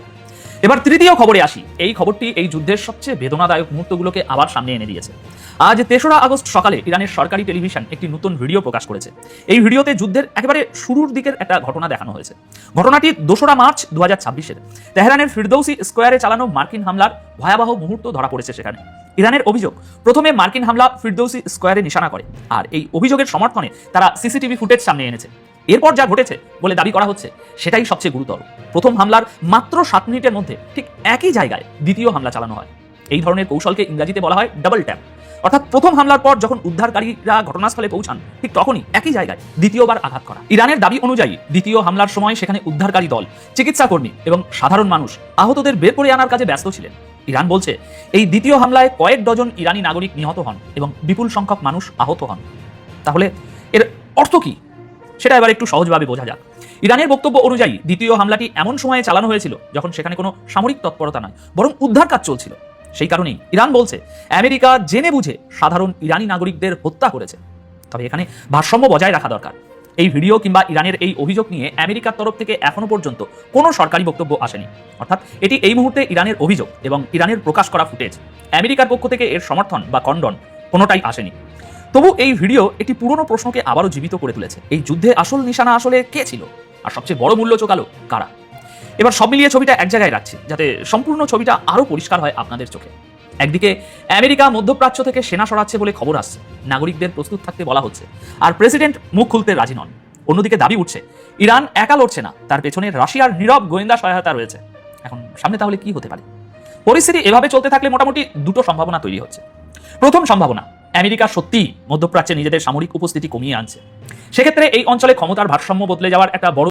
এবার তৃতীয় খবরে আসি। এই খবরটি এই যুদ্ধের সবচেয়ে বেদনাদায়ক মুহূর্তগুলোকে আবার সামনে এনে দিয়েছে। আজ ৩রা আগস্ট সকালে ইরানের সরকারি টেলিভিশন একটি নতুন ভিডিও প্রকাশ করেছে। এই ভিডিওতে যুদ্ধের একেবারে শুরুর দিকের একটা ঘটনা দেখানো হয়েছে। ঘটনাটি ২রা মার্চ ২০২৬-এর তেহরানের ফিরদৌসি স্কোয়ারে চালানো মার্কিন হামলার ভয়াবহ মুহূর্ত ধরা পড়েছে সেখানে। ইরানের অভিযোগ, প্রথমে মার্কিন হামলা ফিরদৌসি স্কোয়ারে নিশানা করে, আর এই অভিযোগের সমর্থনে তারা সিসিটিভি ফুটেজ সামনে এনেছে। এরপর যা ঘটেছে বলে দাবি করা হচ্ছে সেটাই সবচেয়ে গুরুতর। প্রথম হামলার মাত্র ৭ মিনিটের মধ্যে ঠিক একই জায়গায় দ্বিতীয় হামলা চালানো হয়। এই ধরনের কৌশলকে ইংরেজিতে বলা হয় ডাবল ট্যাপ। অর্থাৎ প্রথম হামলার পর যখন উদ্ধারকারীরা ঘটনাস্থলে পৌঁছান, ঠিক তখনই একই জায়গায় দ্বিতীয়বার আঘাত করা। ইরানের দাবি অনুযায়ী দ্বিতীয় হামলার সময় সেখানে উদ্ধারকারী দল, চিকিৎসা কর্মী এবং সাধারণ মানুষ আহতদের বের করে আনার কাজে ব্যস্ত ছিলেন। ইরান বলছে এই দ্বিতীয় হামলায় কয়েক ডজন ইরানি নাগরিক নিহত হন এবং বিপুল সংখ্যক মানুষ আহত হন। তাহলে এর অর্থ কি সেটা এবার একটু সহজভাবে বোঝা যাক। ইরানের বক্তব্য অনুযায়ী দ্বিতীয় হামলাটি এমন সময়ে চালানো হয়েছিল যখন সেখানে কোনো সামরিক তৎপরতা নয়, বরং উদ্ধার কাজ চলছিল। সেই কারণেই ইরান বলছে আমেরিকা জেনে বুঝে সাধারণ ইরানি নাগরিকদের হত্যা করেছে। তবে এখানে ভারসাম্য বজায় রাখা দরকার। এই ভিডিও কিংবা ইরানের এই অভিযোগ নিয়ে আমেরিকার তরফ থেকে এখনো পর্যন্ত কোনো সরকারি বক্তব্য আসেনি। অর্থাৎ এটি এই মুহূর্তে ইরানের অভিযোগ এবং ইরানের প্রকাশ করা ফুটেজ। আমেরিকার পক্ষ থেকে এর সমর্থন বা খণ্ডন কোনোটাই আসেনি। তবু এই ভিডিও একটি পুরনো প্রশ্নকে আবারও জীবিত করে তুলেছে। এই যুদ্ধে আসল নিশানা আসলে কে ছিল, আর সবচেয়ে বড় মূল্য চোকালো কারা? এবার সব মিলিয়ে ছবিটা এক জায়গায় রাখছি যাতে সম্পূর্ণ ছবিটা আরো পরিষ্কার হয় আপনাদের চোখে। একদিকে আমেরিকা মধ্যপ্রাচ্য থেকে সেনা সরাচ্ছে বলে খবর আসছে, নাগরিকদের প্রস্তুত থাকতে বলা হচ্ছে, আর প্রেসিডেন্ট মুখ খুলতে রাজি নন। অন্যদিকে দাবি উঠছে ইরান একা লড়ছে না, তার পেছনে রাশিয়ার নীরব গোয়েন্দা সহায়তা রয়েছে। এখন সামনে তাহলে কি হতে পারে? পরিস্থিতি এভাবে চলতে থাকলে মোটামুটি দুটো সম্ভাবনা তৈরি হচ্ছে। প্রথম সম্ভাবনা, আমেরিকা সত্যিই মধ্যপ্রাচ্যে নিজেদের সামরিক উপস্থিতি কমিয়ে আনছে। সেক্ষেত্রে এই অঞ্চলে ক্ষমতার ভারসাম্য বদলে যাওয়ার একটা বড়